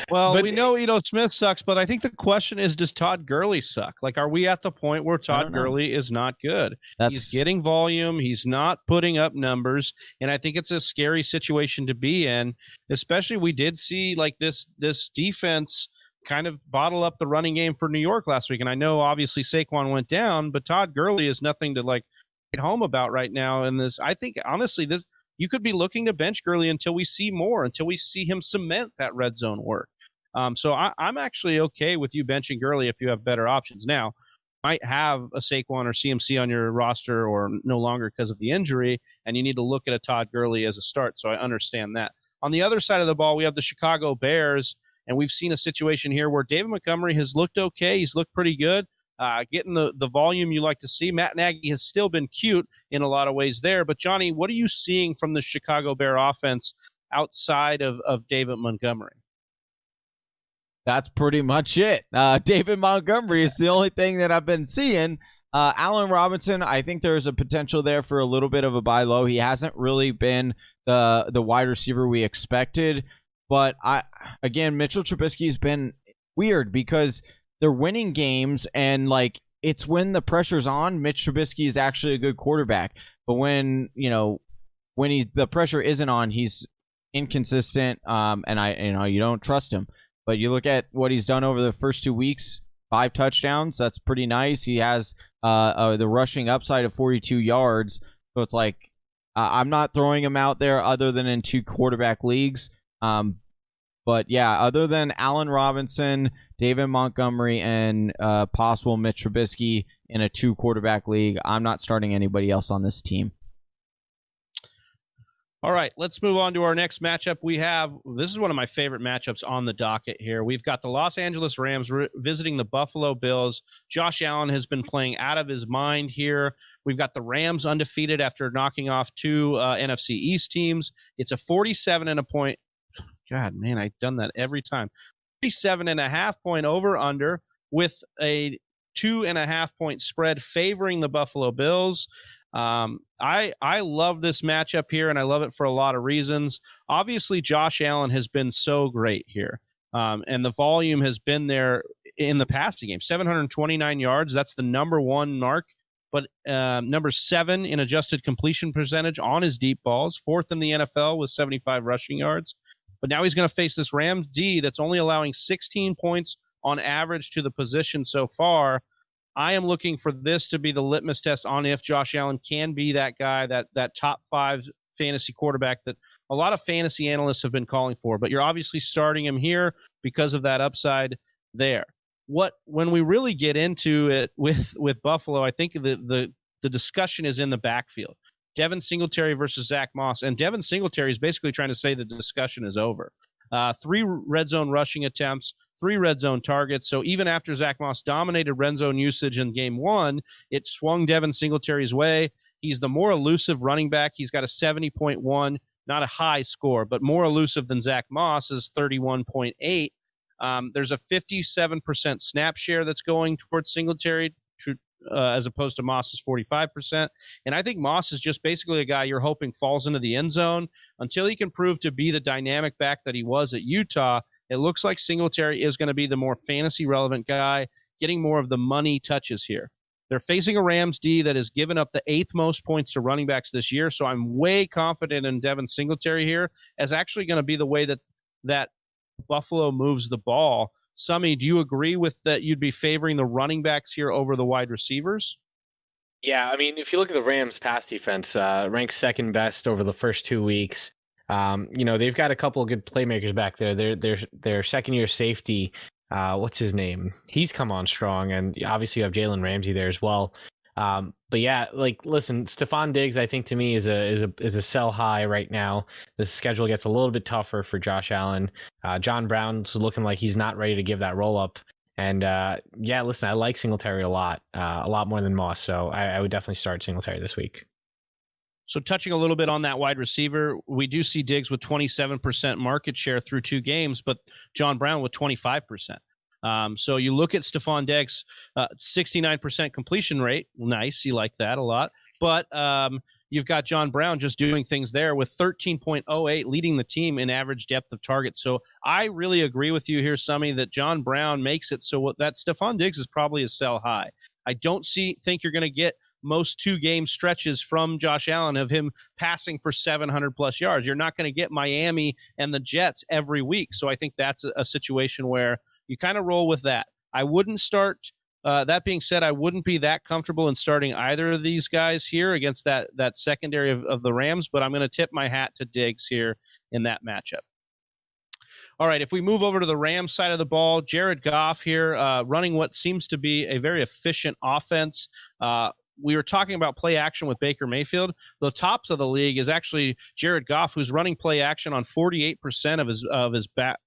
Well, we know Ito Smith sucks, but I think the question is, does Todd Gurley suck? Like, are we at the point where Todd Gurley is not good? He's getting volume. He's not putting up numbers. And I think it's a scary situation to be in, especially we did see like this defense kind of bottle up the running game for New York last week. And I know obviously Saquon went down, but Todd Gurley is nothing to like get home about right now. And I think honestly, you could be looking to bench Gurley until we see more, until we see him cement that red zone work. So I'm actually okay with you benching Gurley if you have better options. Now, might have a Saquon or CMC on your roster or no longer because of the injury, and you need to look at a Todd Gurley as a start. So I understand that. On the other side of the ball, we have the Chicago Bears. And we've seen a situation here where David Montgomery has looked okay. He's looked pretty good, getting the volume you like to see. Matt Nagy has still been cute in a lot of ways there. But, Johnny, what are you seeing from the Chicago Bear offense outside of David Montgomery? That's pretty much it. David Montgomery is the only thing that I've been seeing. Allen Robinson, I think there's a potential there for a little bit of a buy low. He hasn't really been the wide receiver we expected. But Mitchell Trubisky's been weird because they're winning games, and like it's when the pressure's on, Mitch Trubisky is actually a good quarterback. But when the pressure isn't on, he's inconsistent. And you don't trust him. But you look at what he's done over the first 2 weeks, 5 touchdowns. That's pretty nice. He has the rushing upside of 42 yards. So it's like I'm not throwing him out there other than in 2 quarterback leagues. But yeah, other than Allen Robinson, David Montgomery, and possible Mitch Trubisky in a 2 quarterback league, I'm not starting anybody else on this team. All right, let's move on to our next matchup. This is one of my favorite matchups on the docket here. We've got the Los Angeles Rams visiting the Buffalo Bills. Josh Allen has been playing out of his mind here. We've got the Rams undefeated after knocking off 2 NFC East teams. It's a 47.5 God, man, I've done that every time. 47.5 point over-under with a 2.5 point spread favoring the Buffalo Bills. I love this matchup here, and I love it for a lot of reasons. Obviously, Josh Allen has been so great here, and the volume has been there in the passing game. 729 yards, that's the number 1 mark, but number 7 in adjusted completion percentage on his deep balls, 4th in the NFL with 75 rushing yards. But now he's going to face this Rams D that's only allowing 16 points on average to the position so far. I am looking for this to be the litmus test on if Josh Allen can be that guy, that top 5 fantasy quarterback that a lot of fantasy analysts have been calling for. But you're obviously starting him here because of that upside there. When we really get into it with Buffalo, I think the discussion is in the backfield. Devin Singletary versus Zach Moss. And Devin Singletary is basically trying to say the discussion is over. 3 red zone rushing attempts, 3 red zone targets. So even after Zach Moss dominated red zone usage in game 1, it swung Devin Singletary's way. He's the more elusive running back. He's got a 70.1, not a high score, but more elusive than Zach Moss's 31.8. There's a 57% snap share that's going towards Singletary as opposed to Moss's 45%. And I think Moss is just basically a guy you're hoping falls into the end zone. Until he can prove to be the dynamic back that he was at Utah, it looks like Singletary is going to be the more fantasy relevant guy, getting more of the money touches here. They're facing a Rams D that has given up the 8th most points to running backs this year, so I'm way confident in Devin Singletary here as actually going to be the way that Buffalo moves the ball. Summy, do you agree with that you'd be favoring the running backs here over the wide receivers? Yeah, I mean, if you look at the Rams' pass defense, ranked 2nd best over the first 2 weeks. They've got a couple of good playmakers back there. Their second-year safety, what's his name? He's come on strong, and obviously you have Jalen Ramsey there as well. But yeah, listen, Stephon Diggs, I think to me is a sell high right now. The schedule gets a little bit tougher for Josh Allen. John Brown's looking like he's not ready to give that roll up. And listen, I like Singletary a lot more than Moss. So I would definitely start Singletary this week. So touching a little bit on that wide receiver, we do see Diggs with 27% market share through 2 games, but John Brown with 25%. So you look at Stephon Diggs, 69% completion rate. Nice. You like that a lot. But you've got John Brown just doing things there with 13.08 leading the team in average depth of target. So I really agree with you here, Summy, that John Brown makes it so that Stephon Diggs is probably a sell high. I don't think you're going to get most 2-game stretches from Josh Allen of him passing for 700 plus yards. You're not going to get Miami and the Jets every week. So I think that's a situation where you kind of roll with that. I wouldn't start. That being said, I wouldn't be that comfortable in starting either of these guys here against that secondary of the Rams, but I'm going to tip my hat to Diggs here in that matchup. All right, if we move over to the Rams side of the ball, Jared Goff here running what seems to be a very efficient offense. We were talking about play action with Baker Mayfield. The tops of the league is actually Jared Goff, who's running play action on 48%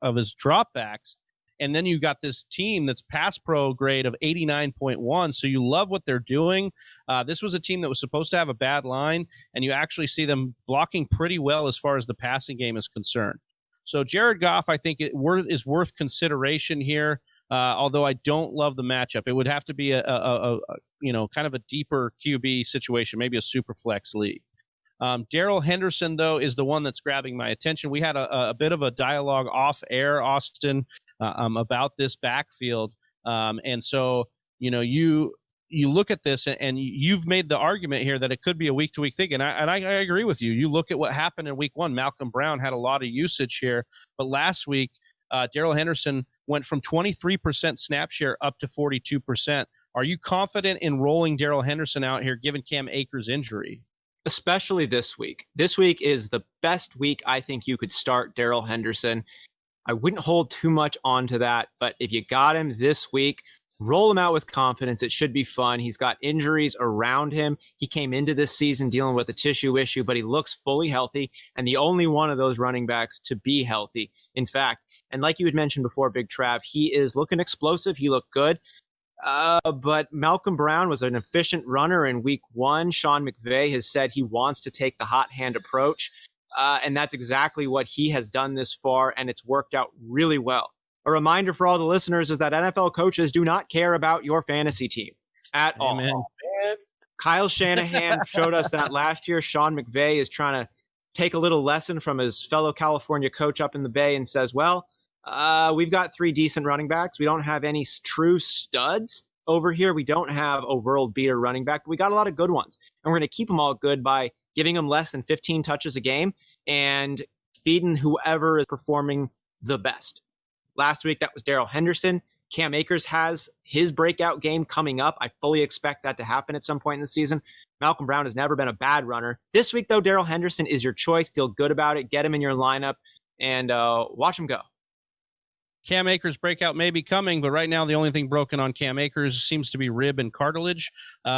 of his dropbacks. And then you got this team that's pass pro grade of 89.1. So you love what they're doing. This was a team that was supposed to have a bad line, and you actually see them blocking pretty well as far as the passing game is concerned. So Jared Goff, I think, is worth consideration here. Although I don't love the matchup, it would have to be a kind of a deeper QB situation, maybe a super flex league. Darrell Henderson, though, is the one that's grabbing my attention. We had a bit of a dialogue off air, Austin, about this backfield. And so, you look at this and you've made the argument here that it could be a week-to-week thing. And I agree with you. You look at what happened in week 1. Malcolm Brown had a lot of usage here. But last week, Darrell Henderson went from 23% snap share up to 42%. Are you confident in rolling Darrell Henderson out here given Cam Akers' injury? especially this week. This week is the best week I think you could start Darrell Henderson. I wouldn't hold too much onto that, but if you got him this week, roll him out with confidence. It should be fun. He's got injuries around him. He came into this season dealing with a tissue issue, but he looks fully healthy and the only one of those running backs to be healthy. In fact, and like you had mentioned before, Big Trav, he is looking explosive. He looked good. But Malcolm Brown was an efficient runner in week 1. Sean McVay has said he wants to take the hot hand approach. And that's exactly what he has done this far, and it's worked out really well. A reminder for all the listeners is that NFL coaches do not care about your fantasy team at all. Kyle Shanahan showed us that last year. Sean McVay is trying to take a little lesson from his fellow California coach up in the Bay and says, well, we've got 3 decent running backs. We don't have any true studs over here. We don't have a world beater running back, but we got a lot of good ones. And we're going to keep them all good by giving them less than 15 touches a game and feeding whoever is performing the best. Last week, that was Darrell Henderson. Cam Akers has his breakout game coming up. I fully expect that to happen at some point in the season. Malcolm Brown has never been a bad runner. This week, though, Darrell Henderson is your choice. Feel good about it. Get him in your lineup and watch him go. Cam Akers breakout may be coming, but right now the only thing broken on Cam Akers seems to be rib and cartilage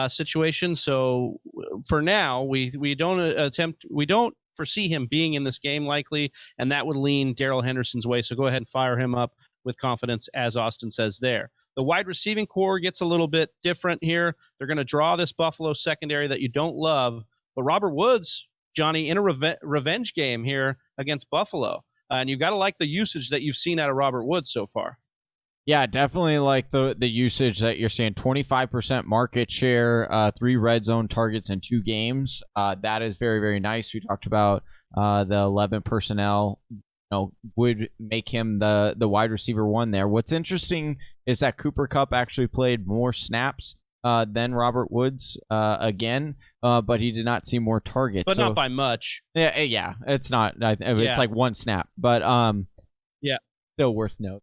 situation. So for now, we don't foresee him being in this game likely, and that would lean Darrell Henderson's way. So go ahead and fire him up with confidence, as Austin says there. The wide receiving core gets a little bit different here. They're going to draw this Buffalo secondary that you don't love, but Robert Woods, Johnny, in a revenge game here against Buffalo. And you've got to like the usage that you've seen out of Robert Woods so far. Yeah, definitely like the usage that you're seeing. 25% market share, 3 red zone targets in 2 games. That is very, very nice. We talked about the 11 personnel would make him the wide receiver 1 there. What's interesting is that Cooper Kupp actually played more snaps than Robert Woods again, but he did not see more targets. But not by much. Yeah, it's not. It's like 1 snap, but yeah, still worth note.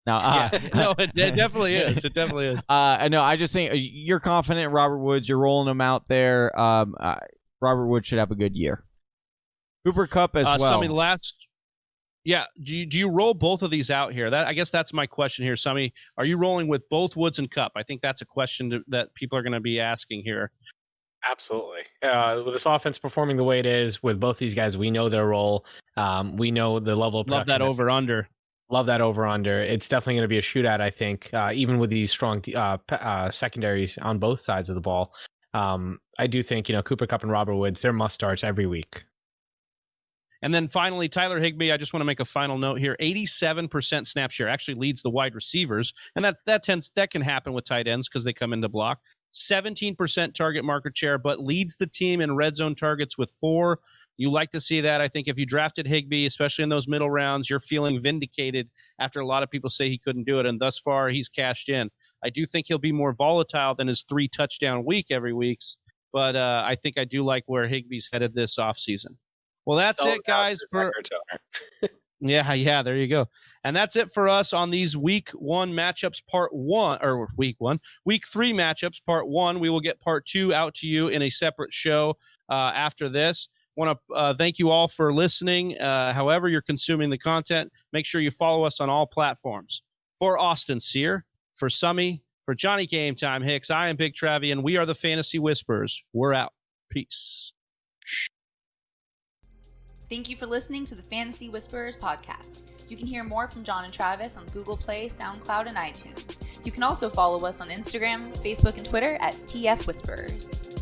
Now, no, it definitely is. It definitely is. No, I just think you're confident in Robert Woods. You're rolling him out there. Robert Woods should have a good year. Cooper Kupp as well. Yeah, do you roll both of these out here? I guess that's my question here, Summy. Are you rolling with both Woods and Kupp? I think that's a question that people are going to be asking here. Absolutely. With this offense performing the way it is, with both these guys, we know their role. We know the level of production. Love that over-under. Love that over-under. It's definitely going to be a shootout, I think, even with these strong secondaries on both sides of the ball. I do think, Cooper Kupp and Robert Woods, they're must-starts every week. And then finally, Tyler Higbee, I just want to make a final note here. 87% snap share actually leads the wide receivers. And that can happen with tight ends because they come into block. 17% target market share, but leads the team in red zone targets with 4. You like to see that. I think if you drafted Higbee, especially in those middle rounds, you're feeling vindicated after a lot of people say he couldn't do it. And thus far, he's cashed in. I do think he'll be more volatile than his 3 touchdown week every week. But I think I do like where Higbee's headed this offseason. Well, that's it, guys. Yeah, there you go. And that's it for us on these week 1 matchups, week 3 matchups, part 1. We will get part 2 out to you in a separate show after this. Want to thank you all for listening. However you're consuming the content, make sure you follow us on all platforms. For Austin Sear, for Summy, for Johnny Game Time Hicks, I am Big Travie, and we are the Fantasy Whispers. We're out. Peace. Thank you for listening to the Fantasy Whisperers podcast. You can hear more from John and Travis on Google Play, SoundCloud, and iTunes. You can also follow us on Instagram, Facebook, and Twitter at TF Whisperers.